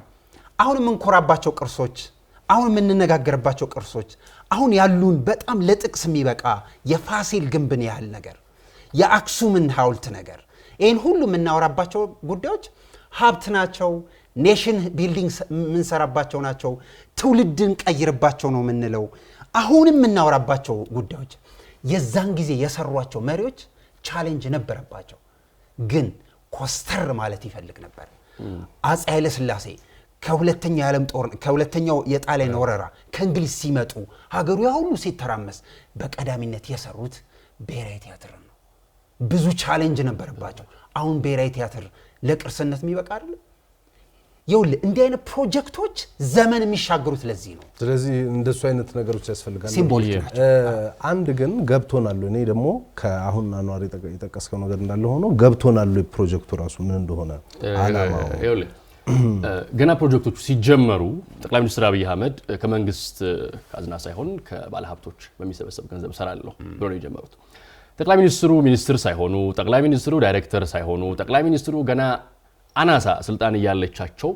አሁን የምንኮራባቸው ቅርሶች፣ አሁን የምንነጋገርባቸው ቅርሶች፣ አሁን ያሉን በጣም ለጥቅስ የሚበቃ የፋሲል ግንብን ያህል ነገር የአክሱምን ሐውልት ነገር ይሄን ሁሉ የምናወራባቸው ጉዳዮች ሀብት ናቸው ኔሽን ቢልዲንግ የምንሰራባቸው ናቸው ትውልድን ቀይርባቸው ነው የምንለው አሁንም የምናወራባቸው ጉዳዮች የዛን ጊዜ የሰሯቸው መሪዎች ቻሌንጅ ነበረባቸው ግን ኮስተር ማለት ይፈልግ ነበር አፄ ኃይለ ሥላሴ ከሁለተኛው የጣሊያን ወረራ ከእንግሊዝ ሲመጡ ሀገሩ ያሁሉ ሲተራመስ በቀዳሚነት የሰሩት ብሔራዊ ቲያትር ነው ብዙ ቻሌንጅ ነበረባቸው አሁን ብሔራዊ ቲያትር ለቅርስነት የሚበቃ አይደለም ይኸውልህ እንዲህ አይነት ፕሮጀክቶች ዘመን የሚሻገሩት ለዚህ ነው ስለዚህ እንደሱ አይነት ነገሮች ያስፈልጋሉ ሲምቦሊክ ናቸው አንድ ግን ገብቶናል እኔ ደግሞ ከአሁን አኗሪ የጠቀስከው ነገር እንዳለ ሆኖ ገብቶናል ፕሮጀክቱ ራሱ ምን እንደሆነ አላማው ይኸውልህ ገና ፕሮጀክቶቹ ሲጀመሩ ጠቅላይ ሚኒስትር አብይ አህመድ ከመንግስት ካዝና ሳይሆን ከባለ ሀብቶች በሚሰበሰብ ገንዘብ ሰራለሁ ብሎ ነው የጀመሩት ጠቅላይ ሚኒስትሩ ሚኒስትር ሳይሆኑ ጠቅላይ ሚኒስትሩ ዳይሬክተር ሳይሆኑ ጠቅላይ ሚኒስትሩ ገና አናሳ ስልጣን ያለቻቸው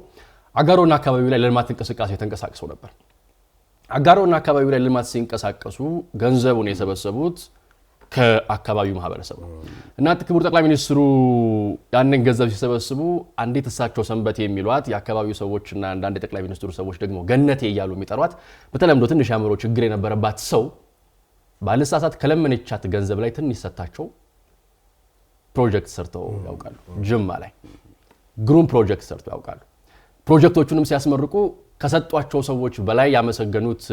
አጋሮና አካባቢው ላይ ለልማት እንቅስቃሴ ተንቀሳቅሰው ነበር አጋሮና አካባቢው ላይ ለልማት ሲንቀሳቀሱ ገንዘቡን የሰበሰቡት ከአካባቢው ማህበረሰብ ነው እና ክቡር ጠቅላይ ሚኒስትሩ ያንን ገንዘብ ሲሰበስቡ አንዲት እሳቸው ሰንበቴ የሚሏት የአካባቢው ሰዎችና አንዳንድ ጠቅላይ ሚኒስትሩ ሰዎች ደግሞ ገነቴ እያሉ የሚጠሯት በተለምዶ ትንሽ ያምሮ ችግር የነበረባት ሰው ባለሳሳት ከለመነቻት ገንዘብ ላይ ትንሽ ሰጣቸው ፕሮጀክት ሰርተው ያውቃሉ ጅማ ላይ ግሩም ፕሮጀክት ሰርተው ያውቃሉ ፕሮጀክቶቹንም ሲያስመርቁ ከሰጧቸው ሰዎች በላይ ያመሰገኑት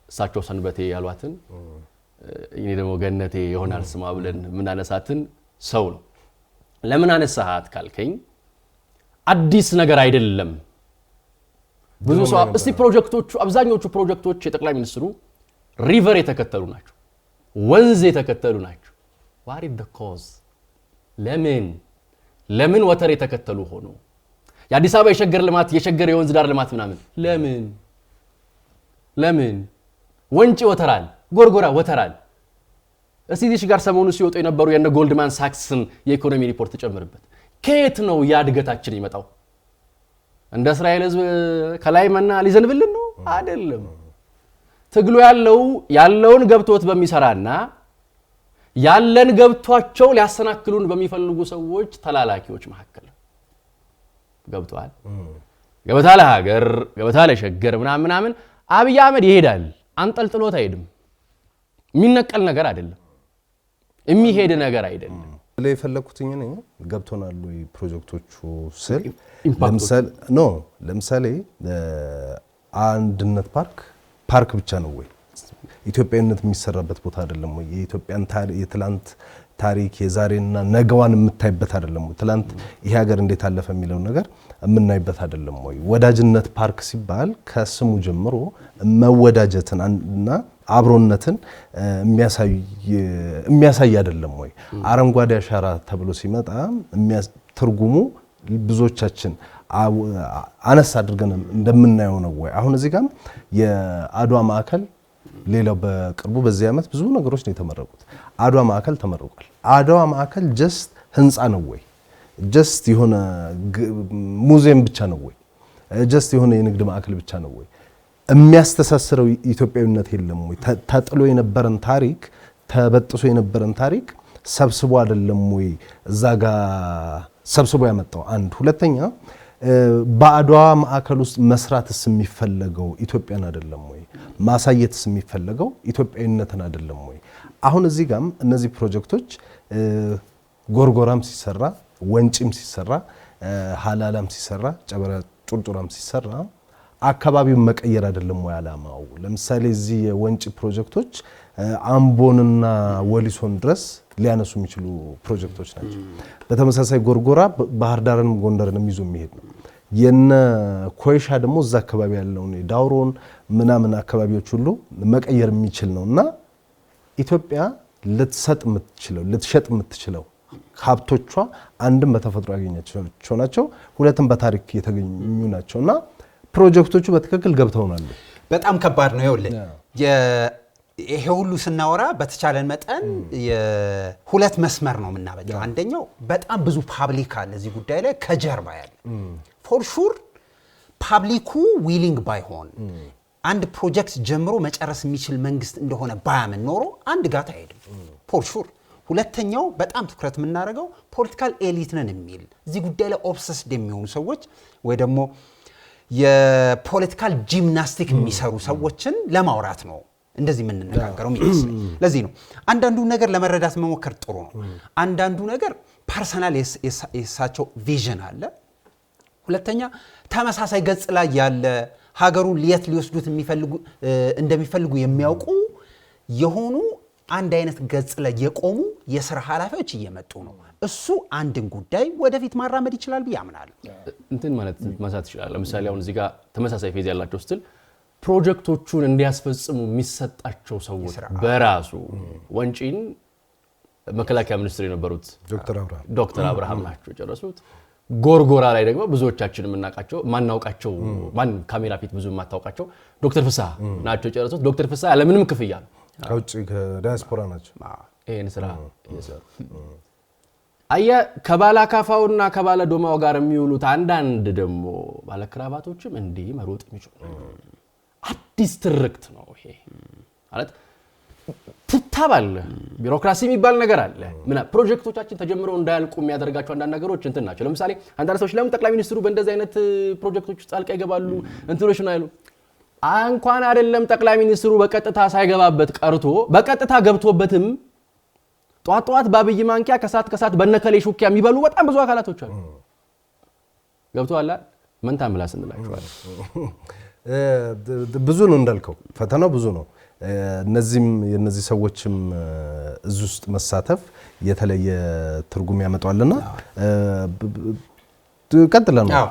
እሳቸው ሰንበቴ ያሏትን እኔ ደግሞ ገነቴ ይሆናል ስማ ብለን ምን አነሳትን ሰው ነው ለምን አነሳሃት ካልከኝ አዲስ ነገር አይደለም ብዙ ሰው እስቲ ፕሮጀክቶቹ አብዛኞቹ ፕሮጀክቶች የጠቅላይ ሚኒስትሩ ሪቨር የተከተሉ ናቸው ወንዝ የተከተሉ ናቸው what is the cause ለምን ወተር የተከተሉ ሆኖ የአዲስ አበባ የሸገር ልማት የሸገር የወንዝ ዳር ልማት ምናምን ለምን ወንጪ ወተራል ጎርጎራ ወተራል እስቲ እዚህ ጋር ሰሞኑ ሲወጡ የነበሩ የነ ጎልድማን ሳክስን የኢኮኖሚ ሪፖርት ተጨምርበት ከየት ነው ያድገታችን ይመጣው እንደ እስራኤል ህዝብ ከላይ መና ሊዘንብልን ነው አይደለም ትግሉ ያለውን ገብቶት በሚሰራና ያለን ገብቷቸው ሊያሰናክሉን በሚፈልጉ ሰዎች ተላላኪዎች መካከል ገብቷል ገበታ ለሀገር ገበታ ለሸገር ምናምን አብይ አህመድ ይሄዳል አንጠልጥሎት አይሄድም የሚነቀል ነገር አይደለም የሚሄድ ነገር አይደለም ላይ ፈለኩትኝ ነኝ ገብቶናል ፕሮጀክቶቹ ስል ለምሳሌ አንድነት ፓርክ ብቻ ነው ወይ ኢትዮጵያዊነት የሚሰራበት ቦታ አይደለም ወይ የኢትዮጵያን የትላንት ታሪክ የዛሬና ነገዋን የምታይበት አይደለም ወይ ትላንት ይሄ ሀገር እንዴት አለፈ የሚለው ነገር የምናይበት አይደለም ወይ ወዳጅነት ፓርክ ሲባል ከስሙ ጀምሮ መወዳጀትን እና አብሮነትን የሚያሳይ አይደለም ወይ አረንጓዴ አሻራ ተብሎ ሲመጣ ትርጉሙ ብዙዎቻችን አነስ አድርገን እንደምናየው ነው ወይ አሁን እዚህ ጋር የአድዋ ማዕከል ሌላው በቅርቡ በዚህ ዓመት ብዙ ነገሮች ነው የተመረቁት አድዋ ማዕከል ተመርቋል አድዋ ማዕከል ጀስት ህንጻ ነው ወይ ጀስት የሆነ ሙዚየም ብቻ ነው ወይ ጀስት የሆነ የንግድ ማዕከል ብቻ ነው ወይ የሚያስተሳስረው ኢትዮጵያዊነት የለም ወይ ተጥሎ የነበረን ታሪክ ተበጥሶ የነበረን ታሪክ ሰብስቦ አይደለም ወይ እዛ ጋር ሰብስቦ ያመጣው አንድ ሁለተኛ በአድዋ ማዕከል ውስጥ መስራትስ የሚፈለገው ኢትዮጵያን አይደለም ወይ ማሳየትስ የሚፈለገው ኢትዮጵያዊነትን አይደለም ወይ አሁን እዚህ ጋርም እነዚህ ፕሮጀክቶች ጎርጎራም ሲሰራ ወንጪም ሲሰራ ሃላላም ሲሰራ ጨበራ ጩርጩራም ሲሰራ አካባቢውን መቀየር አይደለም ወይ አላማው ለምሳሌ እዚህ የወንጪ ፕሮጀክቶች አምቦንና ወሊሶን ድረስ ሊያነሱ የሚችሉ ፕሮጀክቶች ናቸው በተመሳሳይ ጎርጎራ ባህር ዳርን ጎንደርን ይዞ የሚሄድ ነው የነ ኮይሻ ደግሞ እዛ አካባቢ ያለው ነው ዳውሮን ምናምን አካባቢዎች ሁሉ መቀየር የሚችል ነውና ኢትዮጵያ ልትሸጥ የምትችለው ሀብቶቿ አንድም በተፈጥሮ ያገኘቻቸው ናቸው ሁለትም በታሪክ የተገኙ ናቸውና ፕሮጀክቶቹ በትክክል ገብተውናል በጣም ከባድ ነው ይኸውልህ ይሄ ሁሉ ስናወራ በተቻለን መጠን የሁለት መስመር ነው የምናበጀው አንደኛው በጣም ብዙ ፓብሊክ አለ እዚህ ጉዳይ ላይ ከጀርባ ያለ ፎር ሹር ፓብሊኩ ዊሊንግ ባይሆን አንድ ፕሮጀክት ጀምሮ መጨረስ የሚችል መንግስት እንደሆነ ባያምን ኖሮ አንድ ጋት አይሄድም ፎር ሹር። ሁለተኛው በጣም ትኩረት የምናደርገው ፖለቲካል ኤሊት ነን የሚል እዚህ ጉዳይ ላይ ኦብሰስድ የሚሆኑ ሰዎች ወይ ደግሞ የፖለቲካል ጂምናስቲክ የሚሰሩ ሰዎችን ለማውራት ነው እንደዚህ የምንነጋገረው የሚመስለኝ። ለዚህ ነው አንዳንዱ ነገር ለመረዳት መሞከር ጥሩ ነው። አንዳንዱ ነገር ፐርሰናል የሳቸው ቪዥን አለ። ሁለተኛ ተመሳሳይ ገጽ ላይ ያለ ሀገሩን ሊየት ሊወስዱት እንደሚፈልጉ የሚያውቁ የሆኑ አንድ አይነት ገጽ ላይ የቆሙ የሥራ ኃላፊዎች እየመጡ ነው። እሱ አንድን ጉዳይ ወደፊት ማራመድ ይችላል ብዬ አምናለሁ። እንትን ማለት ማሳት ይችላል። ለምሳሌ አሁን እዚህ ጋር ተመሳሳይ ፌዝ ያላቸው ስትል ፕሮጀክቶቹን እንዲያስፈጽሙ የሚሰጣቸው ሰዎች በራሱ ወንጪን መከላከያ ሚኒስትር የነበሩት ዶክተር አብርሃም ናቸው የጨረሱት። ጎርጎራ ላይ ደግሞ ብዙዎቻችን የምናውቃቸው ማናውቃቸው ማን ካሜራ ፊት ብዙ የማታውቃቸው ዶክተር ፍስሐ ናቸው የጨረሱት። ዶክተር ፍስሐ ያለምንም ክፍያ ነው ከውጭ ከዲያስፖራ ናቸው ይሄን ስራ እየሰሩ። አየ ከባለ ካፋውና ከባለ ዶማው ጋር የሚውሉት አንዳንድ ደግሞ ባለ ክራባቶችም እንዴ መሮጥ የሚችሉ አዲስ ትርክት ነው ይሄ ማለት ትታባለ ቢሮክራሲ የሚባል ነገር አለ። ምና ፕሮጀክቶቻችን ተጀምረው እንዳያልቁ የሚያደርጋቸው አንዳንድ ነገሮች እንትን ናቸው። ለምሳሌ አንዳንድ ሰዎች ለምን ጠቅላይ ሚኒስትሩ በእንደዚህ አይነት ፕሮጀክቶች ውስጥ ጣልቃ ይገባሉ እንትኖች ነው አይሉ እንኳን አይደለም ጠቅላይ ሚኒስትሩ በቀጥታ ሳይገባበት ቀርቶ በቀጥታ ገብቶበትም ጧት ባብይ ማንኪያ ከሳት በነከሌ ሹኪያ የሚበሉ በጣም ብዙ አካላቶች አሉ። ገብቷል መንታ ምላስ እንላቸዋለን። ብዙ ነው እንዳልከው ፈተናው ብዙ ነው። የነዚህ ሰዎችም እዚህ ውስጥ መሳተፍ የተለየ ትርጉም ያመጣልና ቀጥለን ነው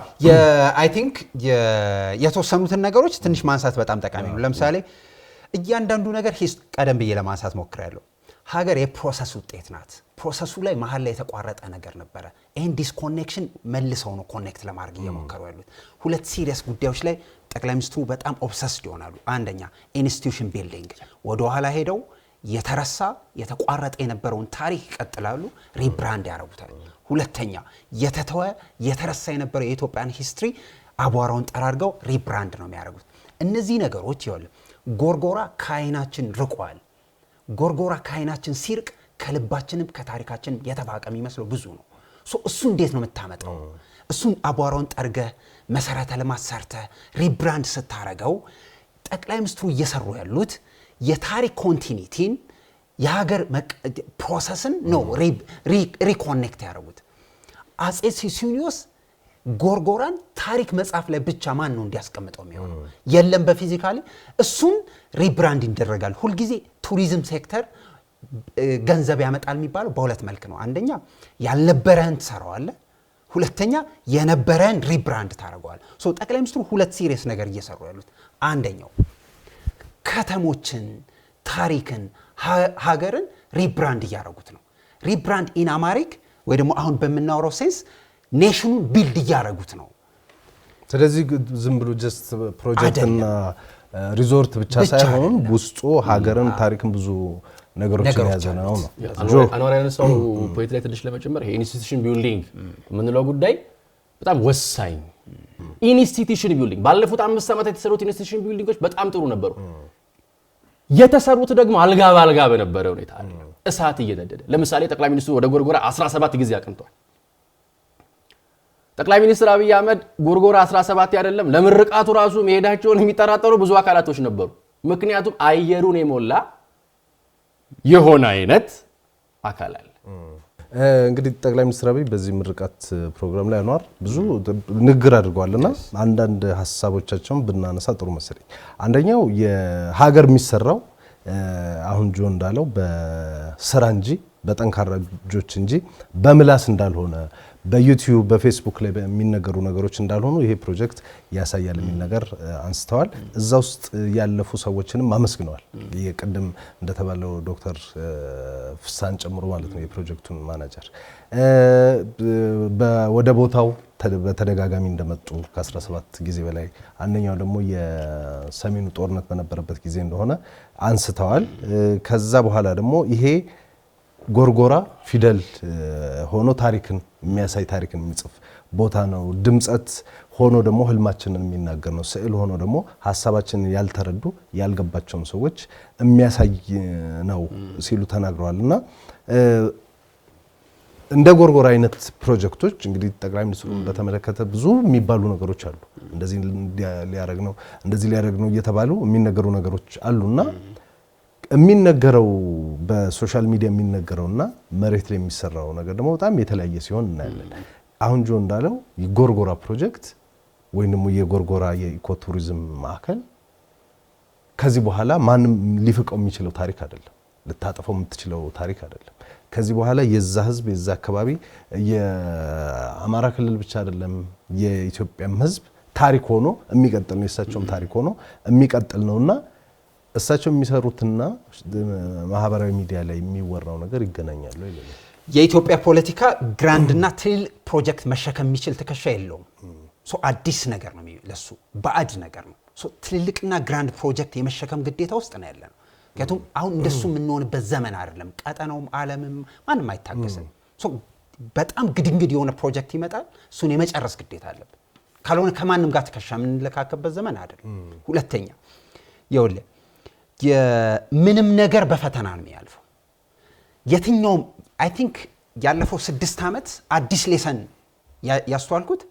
አይ ቲንክ የተወሰኑትን ነገሮች ትንሽ ማንሳት በጣም ጠቃሚ ነው። ለምሳሌ እያንዳንዱ ነገር ቀደም ብዬ ለማንሳት ሞክሬያለሁ። ሀገር የፕሮሰስ ውጤት ናት። ፕሮሰሱ ላይ መሀል ላይ የተቋረጠ ነገር ነበረ። ይሄን ዲስኮኔክሽን መልሰው ነው ኮኔክት ለማድረግ እየሞከሩ ያሉት። ሁለት ሲሪየስ ጉዳዮች ላይ ጠቅላይ ሚኒስትሩ በጣም ኦብሰስድ ይሆናሉ። አንደኛ ኢንስቲትዩሽን ቢልዲንግ፣ ወደ ኋላ ሄደው የተረሳ የተቋረጠ የነበረውን ታሪክ ይቀጥላሉ፣ ሪብራንድ ያደርጉታል። ሁለተኛ የተተወ የተረሳ የነበረው የኢትዮጵያን ሂስትሪ አቧራውን ጠራርገው ሪብራንድ ነው የሚያደርጉት። እነዚህ ነገሮች ይኸውልህ ጎርጎራ ከዓይናችን ርቋል። ጎርጎራ ከዓይናችን ሲርቅ ከልባችንም ከታሪካችንም የተፋቀ የሚመስለው ብዙ ነው። እሱ እንዴት ነው የምታመጣው? እሱን አቧራውን ጠርገህ መሰረተ ልማት ሰርተህ ሪብራንድ ስታረገው ጠቅላይ ሚኒስትሩ እየሰሩ ያሉት የታሪክ ኮንቲኒቲን የሀገር ፕሮሰስን ነው ሪኮኔክት ያደረጉት። አጼ ሲሲኒዮስ ጎርጎራን ታሪክ መጽሐፍ ላይ ብቻ ማን ነው እንዲያስቀምጠው የሚሆነው? የለም በፊዚካሊ እሱን ሪብራንድ ይደረጋል። ሁልጊዜ ቱሪዝም ሴክተር ገንዘብ ያመጣል የሚባለው በሁለት መልክ ነው። አንደኛ ያልነበረህን ትሰራዋለህ፣ ሁለተኛ የነበረህን ሪብራንድ ታደርገዋል። ጠቅላይ ሚኒስትሩ ሁለት ሲሪየስ ነገር እየሰሩ ያሉት አንደኛው ከተሞችን፣ ታሪክን፣ ሀገርን ሪብራንድ እያደረጉት ነው። ሪብራንድ ኢን አማሪክ ወይ ደግሞ አሁን በምናወራው ሴንስ ኔሽኑን ቢልድ እያደረጉት ነው። ስለዚህ ዝም ብሎ ጀስት ፕሮጀክትና ሪዞርት ብቻ ሳይሆን ውስጡ ሀገርን ታሪክን ብዙ ነገሮችን የያዘ ነው። አንዋር ያነሳው ፖይንት ላይ ትንሽ ለመጨመር ይሄ ኢንስቲትዩሽን ቢልዲንግ የምንለው ጉዳይ በጣም ወሳኝ ኢንስቲትዩሽን ቢልዲንግ ባለፉት 5 ዓመታት የተሰሩት ኢንስቲትዩሽን ቢልዲንጎች በጣም ጥሩ ነበሩ። የተሰሩት ደግሞ አልጋ ባልጋ በነበረ ሁኔታ እሳት እየነደደ ለምሳሌ ጠቅላይ ሚኒስትሩ ወደ ጎርጎራ 17 ጊዜ አቅንቷል። ጠቅላይ ሚኒስትር አብይ አህመድ ጎርጎራ 17 አይደለም ለምርቃቱ ራሱ መሄዳቸውን የሚጠራጠሩ ብዙ አካላቶች ነበሩ። ምክንያቱም አየሩን የሞላ የሆነ አይነት አካል አለ። እንግዲህ ጠቅላይ ሚኒስትር አብይ በዚህ ምርቃት ፕሮግራም ላይ አንዋር ብዙ ንግግር አድርገዋልና አንዳንድ ሐሳቦቻቸውን ብናነሳ ጥሩ መሰለኝ። አንደኛው የሀገር የሚሰራው አሁን ጆ እንዳለው በስራ እንጂ በጠንካራ እጆች እንጂ በምላስ እንዳልሆነ በዩቲዩብ በፌስቡክ ላይ የሚነገሩ ነገሮች እንዳልሆኑ ይሄ ፕሮጀክት ያሳያል የሚል ነገር አንስተዋል። እዛ ውስጥ ያለፉ ሰዎችንም አመስግነዋል። የቅድም እንደተባለው ዶክተር ፍሳን ጨምሮ ማለት ነው የፕሮጀክቱን ማናጀር ወደ ቦታው በተደጋጋሚ እንደመጡ ከ17 ጊዜ በላይ አንደኛው ደግሞ የሰሜኑ ጦርነት በነበረበት ጊዜ እንደሆነ አንስተዋል። ከዛ በኋላ ደግሞ ይሄ ጎርጎራ ፊደል ሆኖ ታሪክን የሚያሳይ ታሪክን የሚጽፍ ቦታ ነው። ድምጸት ሆኖ ደግሞ ህልማችንን የሚናገር ነው። ስዕል ሆኖ ደግሞ ሐሳባችንን ያልተረዱ ያልገባቸውን ሰዎች የሚያሳይ ነው ሲሉ ተናግረዋልና እንደ ጎርጎራ አይነት ፕሮጀክቶች እንግዲህ ጠቅላይ ሚኒስትሩን በተመለከተ ብዙ የሚባሉ ነገሮች አሉ። እንደዚህ ሊያደርግ ነው እየተባሉ የሚነገሩ ነገሮች አሉና የሚነገረው በሶሻል ሚዲያ የሚነገረውና መሬት ላይ የሚሰራው ነገር ደግሞ በጣም የተለያየ ሲሆን እናያለን። አሁን ጆ እንዳለው የጎርጎራ ፕሮጀክት ወይም ደግሞ የጎርጎራ የኢኮቱሪዝም ማዕከል ከዚህ በኋላ ማንም ሊፍቀው የሚችለው ታሪክ አይደለም። ልታጠፈው የምትችለው ታሪክ አይደለም። ከዚህ በኋላ የዛ ህዝብ የዛ አካባቢ የአማራ ክልል ብቻ አይደለም የኢትዮጵያም ህዝብ ታሪክ ሆኖ የሚቀጥል ነው። የእሳቸውም ታሪክ ሆኖ የሚቀጥል ነውና እሳቸው የሚሰሩትና ማህበራዊ ሚዲያ ላይ የሚወራው ነገር ይገናኛሉ ይላል። የኢትዮጵያ ፖለቲካ ግራንድና ትልቅ ፕሮጀክት መሸከም የሚችል ትከሻ የለውም። አዲስ ነገር ነው ለሱ ባዕድ ነገር ነው። ትልልቅና ግራንድ ፕሮጀክት የመሸከም ግዴታ ውስጥ ነው ያለነው። ምክንያቱም አሁን እንደሱ የምንሆንበት ዘመን አይደለም። ቀጠናውም ዓለምም ማንም አይታገስም። በጣም ግድንግድ የሆነ ፕሮጀክት ይመጣል። እሱን የመጨረስ ግዴታ አለብን። ካልሆነ ከማንም ጋር ትከሻ የምንለካከበት ዘመን አይደለም። ሁለተኛ ይኸውልህ ምንም ነገር በፈተና ነው የሚያልፈው። የትኛውም አይ ቲንክ ያለፈው 6 ዓመት አዲስ ሌሰን ያስተዋልኩት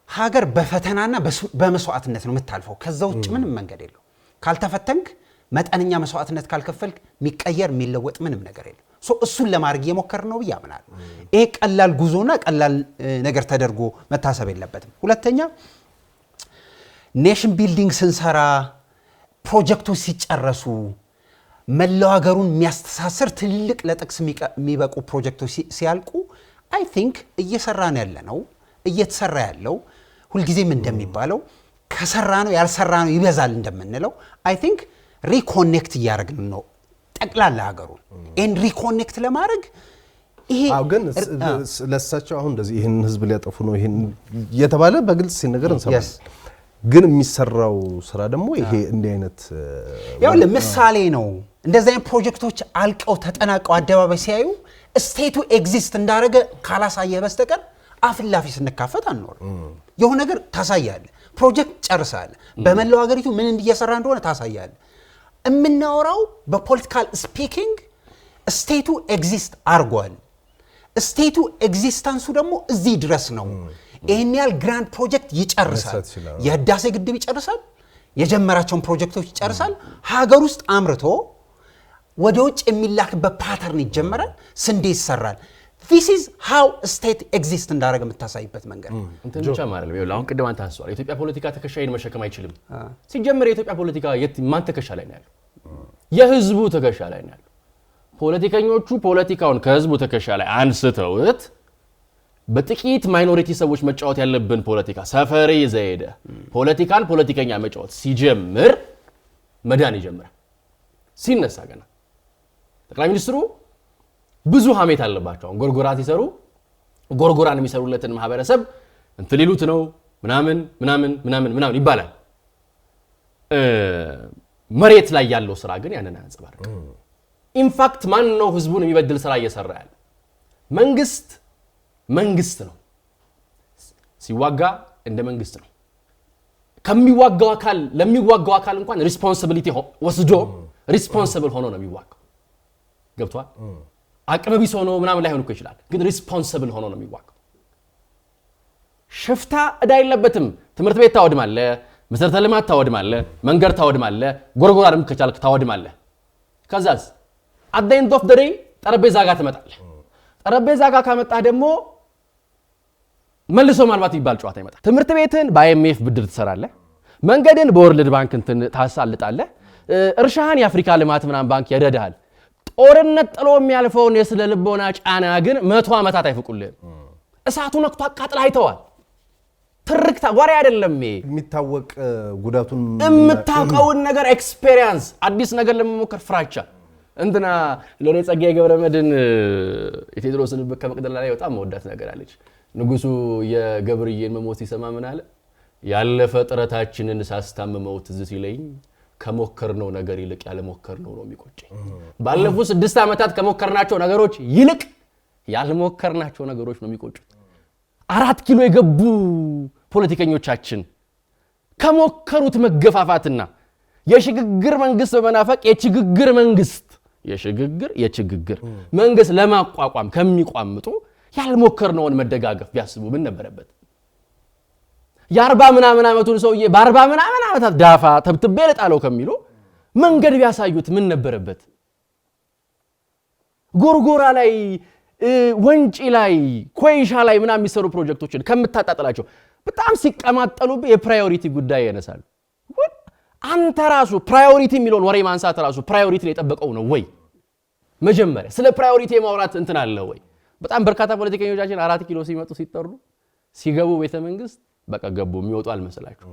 ሀገር በፈተናና በመስዋዕትነት ነው የምታልፈው። ከዛ ውጭ ምንም መንገድ የለው። ካልተፈተንክ መጠነኛ መስዋዕትነት ካልከፈልክ የሚቀየር የሚለወጥ ምንም ነገር የለም። እሱን ለማድረግ የሞከር ነው ብዬ አምናለሁ። ይሄ ቀላል ጉዞና ቀላል ነገር ተደርጎ መታሰብ የለበትም። ሁለተኛ ኔሽን ቢልዲንግ ስንሰራ ፕሮጀክቶች ሲጨረሱ መላው ሀገሩን የሚያስተሳስር ትልቅ ለጥቅስ የሚበቁ ፕሮጀክቶች ሲያልቁ አይ ቲንክ እየሰራን ያለነው እየተሰራ ያለው ሁልጊዜም እንደሚባለው ከሰራ ነው ያልሰራ ነው ይበዛል እንደምንለው አይ ቲንክ ሪኮኔክት እያደረግን ነው ጠቅላላ ሀገሩን። ኤንድ ሪኮኔክት ለማድረግ ይሄ ግን ለሳቸው አሁን እንደዚህ ይሄን ህዝብ ሊያጠፉ ነው ይሄን እየተባለ በግልጽ ሲነገር እንሰማለን። ግን የሚሰራው ስራ ደግሞ ይሄ እንደ አይነት ያው ለምሳሌ ነው። እንደዚህ አይነት ፕሮጀክቶች አልቀው ተጠናቀው አደባባይ ሲያዩ ስቴቱ ኤግዚስት እንዳደረገ ካላሳየ በስተቀር አፍላፊ ስንካፈት አንኖርም። የሆነ ነገር ታሳያለ፣ ፕሮጀክት ጨርሳለ፣ በመላው ሀገሪቱ ምን እየሰራ እንደሆነ ታሳያለ። የምናወራው በፖለቲካል ስፒኪንግ ስቴቱ ኤግዚስት አርጓል። ስቴቱ ኤግዚስተንሱ ደግሞ እዚህ ድረስ ነው። ይሄን ያህል ግራንድ ፕሮጀክት ይጨርሳል። የህዳሴ ግድብ ይጨርሳል፣ የጀመራቸውን ፕሮጀክቶች ይጨርሳል። ሀገር ውስጥ አምርቶ ወደ ውጭ የሚላክበት ፓተርን ይጀመራል። ስንዴ ይሰራል። this is how state exist እንዳደረገ የምታሳይበት መንገድ እንትን ብቻ ማለት ነው። አሁን ቅድም አንተ አንስተዋል የኢትዮጵያ ፖለቲካ ትከሻዬን መሸከም አይችልም። ሲጀመር የኢትዮጵያ ፖለቲካ ማን ትከሻ ላይ ነው ያለው? የህዝቡ ትከሻ ላይ ነው ያለው። ፖለቲከኞቹ ፖለቲካውን ከህዝቡ ትከሻ ላይ አንስተውት በጥቂት ማይኖሪቲ ሰዎች መጫወት ያለብን ፖለቲካ ሰፈሪ ዘይደ ፖለቲካን ፖለቲከኛ መጫወት ሲጀምር መዳን ይጀምራል። ሲነሳ ገና ጠቅላይ ሚኒስትሩ ብዙ ሀሜት አለባቸው። ጎርጎራ ሲሰሩ ጎርጎራን የሚሰሩለትን ማህበረሰብ እንት ሊሉት ነው ምናምን ይባላል። መሬት ላይ ያለው ስራ ግን ያንን አንጸባርቅ። ኢንፋክት ማን ነው ህዝቡን የሚበድል ስራ እየሰራ ያለ? መንግስት ነው። ሲዋጋ እንደ መንግስት ነው። ለሚዋጋው አካል እንኳን ሪስፖንሲቢሊቲ ወስዶ ሪስፖንሲብል ሆኖ ነው የሚዋጋው። ገብቷል? አቅም ቢስ ሆኖ ምናምን ላይሆን እኮ ይችላል፣ ግን ሪስፖንሲብል ሆኖ ነው የሚዋጋው። ሽፍታ እዳ የለበትም። ትምህርት ቤት ታወድማለ፣ መሰረተ ልማት ታወድማለ፣ መንገድ ታወድማለ፣ ጎርጎራንም ከቻልክ ታወድማለ። ከዛስ at the end of the day ጠረጴዛ ጋር ትመጣለህ። ጠረጴዛ ጋር ካመጣህ ደግሞ መልሶ ማልማት ይባል ጨዋታ ይመጣል። ትምህርት ቤትን በአይኤምኤፍ ብድር ትሰራለህ፣ መንገድን በወርልድ ባንክ እንትን ታሳልጣለህ፣ እርሻህን የአፍሪካ ልማት ምናምን ባንክ ያደዳል። ጦርነት ጥሎ የሚያልፈውን የስነ ልቦና ጫና ግን 100 ዓመታት አይፈቁልህም። እሳቱ ነክቶ አቃጥለህ አይተዋል። ትርክታ ወሬ አይደለም። የሚታወቅ ጉዳቱን የምታውቀውን ነገር ኤክስፔሪየንስ፣ አዲስ ነገር ለመሞከር ፍራቻ። እንትና ሎሬ ጸጋዬ ገብረመድህን የቴዎድሮስን ከመቅደላ ላይ በጣም መወዳት ነገር አለች። ንጉሱ የገብርዬን መሞት ሲሰማ ምን አለ? ያለፈ ጥረታችንን ሳስታምመው ትዝ ሲለኝ ከሞከርነው ነገር ይልቅ ያለሞከርነው ነው የሚቆጨኝ። ባለፉት 6 ዓመታት ከሞከርናቸው ነገሮች ይልቅ ያልሞከርናቸው ነገሮች ነው የሚቆጩት። 4 ኪሎ የገቡ ፖለቲከኞቻችን ከሞከሩት መገፋፋትና የሽግግር መንግስት በመናፈቅ የችግግር መንግስት ለማቋቋም ከሚቋምጡ ያልሞከርነውን መደጋገፍ ቢያስቡ ምን ነበረበት? የ40 ምናምን ዓመቱን ሰውዬ በ40 ምናምን ዓመታት ዳፋ ተብትቤ ለጣለው ከሚሉ መንገድ ቢያሳዩት ምን ነበረበት? ጎርጎራ ላይ ወንጪ ላይ ኮይሻ ላይ ምናምን የሚሰሩ ፕሮጀክቶችን ከምታጣጣላቸው በጣም ሲቀማጠሉብ የፕራዮሪቲ ጉዳይ ያነሳሉ። አንተ ራሱ ፕራዮሪቲ የሚለውን ወሬ ማንሳት ራሱ ፕራዮሪቲን የጠበቀው ነው ወይ? መጀመሪያ ስለ ፕራዮሪቲ የማውራት እንትን አለ ወይ? በጣም በርካታ ፖለቲከኞቻችን 4 ኪሎ ሲመጡ ሲጠሩ ሲገቡ ቤተ መንግስት በቃ ገቡ የሚወጡ አልመሰላችሁ።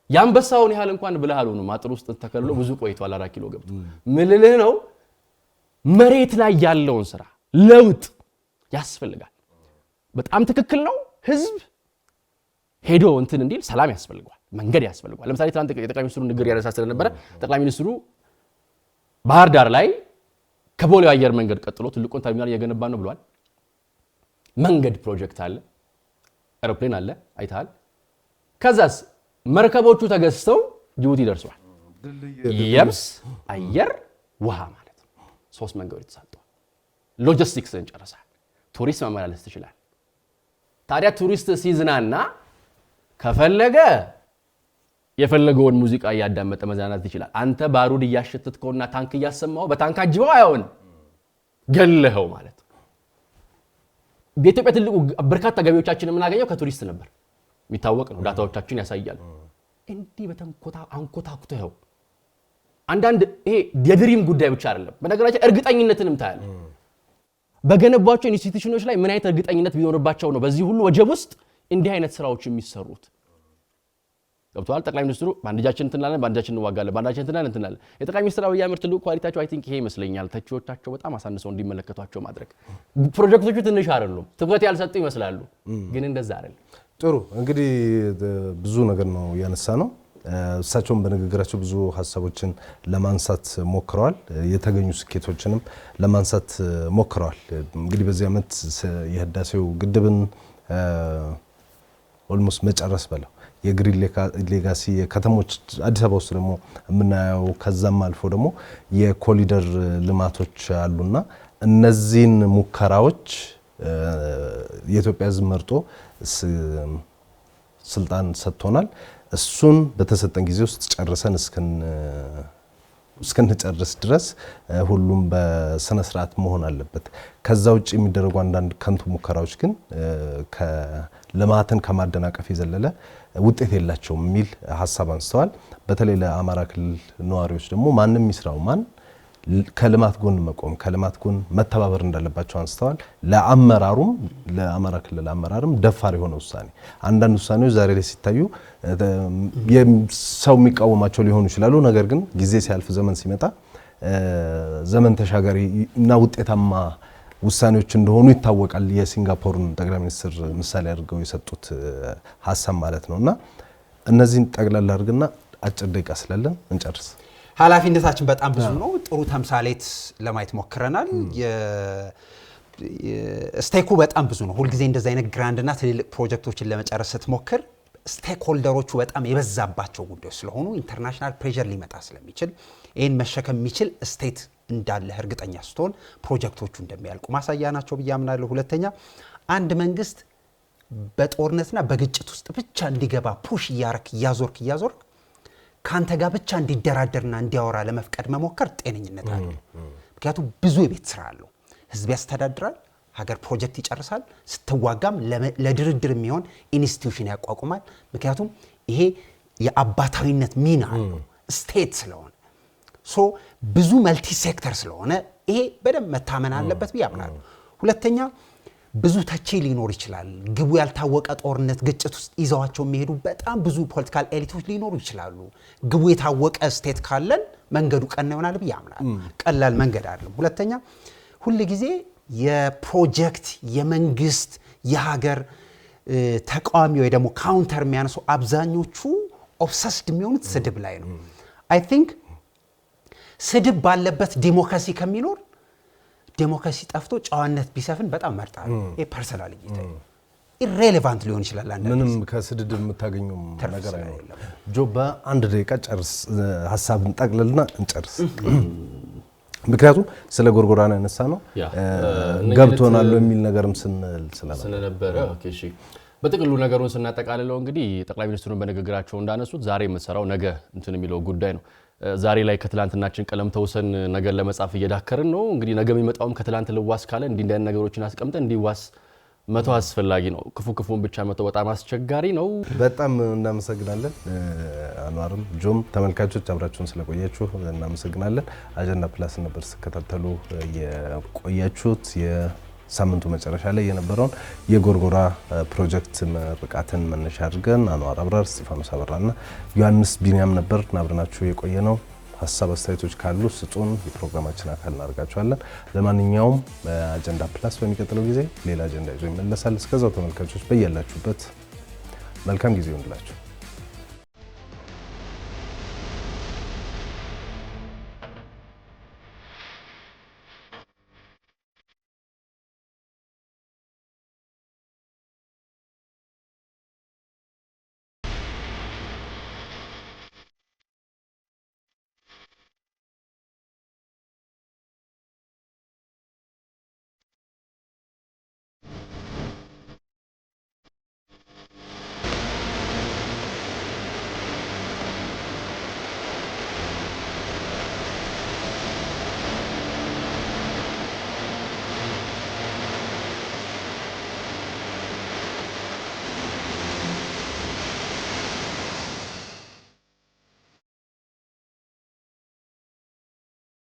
ያንበሳውን ያህል እንኳን ብለህ አልሆኑም። አጥር ውስጥ ተከልሎ ብዙ ቆይቷል 4 ኪሎ ገብቶ ምልልህ ነው። መሬት ላይ ያለውን ስራ ለውጥ ያስፈልጋል። በጣም ትክክል ነው። ህዝብ ሄዶ እንትን እንዲል ሰላም ያስፈልጋል፣ መንገድ ያስፈልጋል። ለምሳሌ ትናንት የጠቅላይ ሚኒስትሩ ንግግር ያነሳ ስለነበረ ጠቅላይ ሚኒስትሩ ባህር ዳር ላይ ከቦሌው አየር መንገድ ቀጥሎ ትልቁን ተርሚናል እየገነባ ነው ብሏል። መንገድ ፕሮጀክት አለ፣ ኤሮፕሌን አለ፣ አይታል። ከዛስ መርከቦቹ ተገዝተው ጅቡቲ ደርሰዋል። የብስ አየር ውሃ ማለት ነው። 3 መንገዶች ተሳጥተዋል። ሎጂስቲክስን ጨርሰሃል። ቱሪስት መመላለስ ትችላል። ታዲያ ቱሪስት ሲዝናና ከፈለገ የፈለገውን ሙዚቃ እያዳመጠ መዝናናት ይችላል። አንተ ባሩድ እያሸተትከውና ታንክ እያሰማው በታንክ አጅበው አይሆን ገለኸው ማለት ነው። በኢትዮጵያ ትልቁ በርካታ ገቢዎቻችን የምናገኘው ከቱሪስት ነበር የሚታወቅ ነው። ዳታዎቻችን ያሳያሉ። እንዲህ በተንኮታ አንኮታኩተው አንዳንድ ይሄ የድሪም ጉዳይ ብቻ አይደለም። በነገራችን እርግጠኝነትንም ታያለ። በገነባቸው ኢንስቲትዩሽኖች ላይ ምን አይነት እርግጠኝነት ቢኖርባቸው ነው በዚህ ሁሉ ወጀብ ውስጥ እንዲህ አይነት ስራዎች የሚሰሩት? ገብቷል። ጠቅላይ ሚኒስትሩ ባንጃችን እንትናለን፣ ባንጃችን እንዋጋለን፣ ባንጃችን እንትናለን። የጠቅላይ ሚኒስትር አብይ አህመድ ትልቁ ኳሊቲያቸው አይ ቲንክ ይሄ ይመስለኛል። ተቺዎቻቸው በጣም አሳንሰው እንዲመለከቷቸው ማድረግ። ፕሮጀክቶቹ ትንሽ አይደሉም፣ ትኩረት ያልሰጡ ይመስላሉ፣ ግን እንደዛ አይደለም። ጥሩ እንግዲህ ብዙ ነገር ነው ያነሳ ነው። እሳቸውም በንግግራቸው ብዙ ሀሳቦችን ለማንሳት ሞክረዋል። የተገኙ ስኬቶችንም ለማንሳት ሞክረዋል። እንግዲህ በዚህ ዓመት የህዳሴው ግድብን ኦልሞስት መጨረስ በለው የግሪን ሌጋሲ ከተሞች አዲስ አበባ ውስጥ ደግሞ የምናየው ከዛም አልፎ ደግሞ የኮሪደር ልማቶች አሉና እነዚህን ሙከራዎች የኢትዮጵያ ሕዝብ መርጦ ስልጣን ሰጥቶናል። እሱን በተሰጠን ጊዜ ውስጥ ጨርሰን እስከንጨርስ ድረስ ሁሉም በስነ ስርዓት መሆን አለበት። ከዛ ውጭ የሚደረጉ አንዳንድ ከንቱ ሙከራዎች ግን ልማትን ከማደናቀፍ የዘለለ ውጤት የላቸውም የሚል ሀሳብ አንስተዋል። በተለይ ለአማራ ክልል ነዋሪዎች ደግሞ ማንም ይስራው ማን ከልማት ጎን መቆም ከልማት ጎን መተባበር እንዳለባቸው አንስተዋል። ለአመራሩም ለአማራ ክልል አመራርም ደፋር የሆነ ውሳኔ አንዳንድ ውሳኔዎች ዛሬ ላይ ሲታዩ ሰው የሚቃወማቸው ሊሆኑ ይችላሉ። ነገር ግን ጊዜ ሲያልፍ ዘመን ሲመጣ ዘመን ተሻጋሪ እና ውጤታማ ውሳኔዎች እንደሆኑ ይታወቃል። የሲንጋፖርን ጠቅላይ ሚኒስትር ምሳሌ አድርገው የሰጡት ሀሳብ ማለት ነውና እነዚህን ጠቅላላ አድርግና አጭር ደቂቃ ስላለን እንጨርስ። ኃላፊነታችን በጣም ብዙ ነው። ጥሩ ተምሳሌት ለማየት ሞክረናል። ስቴኩ በጣም ብዙ ነው። ሁልጊዜ እንደዚህ አይነት ግራንድና ትልልቅ ፕሮጀክቶችን ለመጨረስ ስትሞክር ስቴክ ሆልደሮቹ በጣም የበዛባቸው ጉዳዮች ስለሆኑ ኢንተርናሽናል ፕሬሸር ሊመጣ ስለሚችል ይህን መሸከም የሚችል ስቴት እንዳለ እርግጠኛ ስትሆን ፕሮጀክቶቹ እንደሚያልቁ ማሳያ ናቸው ብዬ አምናለሁ። ሁለተኛ አንድ መንግስት በጦርነትና በግጭት ውስጥ ብቻ እንዲገባ ፑሽ እያዞርክ ካንተ ጋር ብቻ እንዲደራደርና እንዲያወራ ለመፍቀድ መሞከር ጤነኝነት አለ። ምክንያቱም ብዙ የቤት ስራ አለው። ህዝብ ያስተዳድራል፣ ሀገር ፕሮጀክት ይጨርሳል፣ ስትዋጋም ለድርድር የሚሆን ኢንስቲትዩሽን ያቋቁማል። ምክንያቱም ይሄ የአባታዊነት ሚና አለው ስቴት ስለሆነ ብዙ መልቲ ሴክተር ስለሆነ ይሄ በደንብ መታመን አለበት ብዬ አምናለሁ። ሁለተኛ ብዙ ተቺ ሊኖር ይችላል። ግቡ ያልታወቀ ጦርነት ግጭት ውስጥ ይዘዋቸው የሚሄዱ በጣም ብዙ ፖለቲካል ኤሊቶች ሊኖሩ ይችላሉ። ግቡ የታወቀ ስቴት ካለን መንገዱ ቀና ይሆናል ብዬ አምናለሁ። ቀላል መንገድ አይደለም። ሁለተኛ ሁሉ ጊዜ የፕሮጀክት የመንግስት የሀገር ተቃዋሚ ወይ ደግሞ ካውንተር የሚያነሱ አብዛኞቹ ኦብሰስድ የሚሆኑት ስድብ ላይ ነው። አይ ቲንክ ስድብ ባለበት ዲሞክራሲ ከሚኖር ዲሞክራሲ ጠፍቶ ጨዋነት ቢሰፍን በጣም መርጣለሁ። ይሄ ፐርሰናል እይታ ኢሬሌቫንት ሊሆን ይችላል። ምንም ከስድብ የምታገኘው ነገር አይደለም። ጆ በአንድ ደቂቃ ጨርስ፣ ሀሳብን ጠቅልልና እንጨርስ። ምክንያቱም ስለ ጎርጎራ ነው ያነሳ ነው ገብቶናል የሚል ነገርም ስለነበረ ኦኬ እሺ። በጥቅሉ ነገሩን ስናጠቃልለው እንግዲህ ጠቅላይ ሚኒስትሩን በንግግራቸው እንዳነሱት ዛሬ የምትሰራው ነገ እንትን የሚለው ጉዳይ ነው። ዛሬ ላይ ከትላንትናችን ቀለም ተውሰን ነገር ለመጻፍ እየዳከርን ነው። እንግዲህ ነገ የሚመጣውም ከትላንት ልዋስ ካለ እንዲህ እንዳይነት ነገሮችን አስቀምጠን እንዲዋስ መተው አስፈላጊ ነው። ክፉን ብቻ መተው በጣም አስቸጋሪ ነው። በጣም እናመሰግናለን አንዋርም ጆም። ተመልካቾች አብራችሁን ስለቆያችሁ እናመሰግናለን። አጀንዳ ፕላስ ነበር ስትከታተሉ የቆያችሁት። የሳምንቱ መጨረሻ ላይ የነበረውን የጎርጎራ ፕሮጀክት ምርቃትን መነሻ አድርገን አንዋር አብራር፣ እስጢፋኖስ አበራና ዮሐንስ ቢንያም ነበር አብረናችሁ የቆየ ነው። ሀሳብ አስተያየቶች ካሉ ስጡን፣ የፕሮግራማችን አካል እናደርጋቸዋለን። ለማንኛውም አጀንዳ ፕላስ በሚቀጥለው ጊዜ ሌላ አጀንዳ ይዞ ይመለሳል። እስከዛው ተመልካቾች በያላችሁበት መልካም ጊዜ ይሁንላችሁ።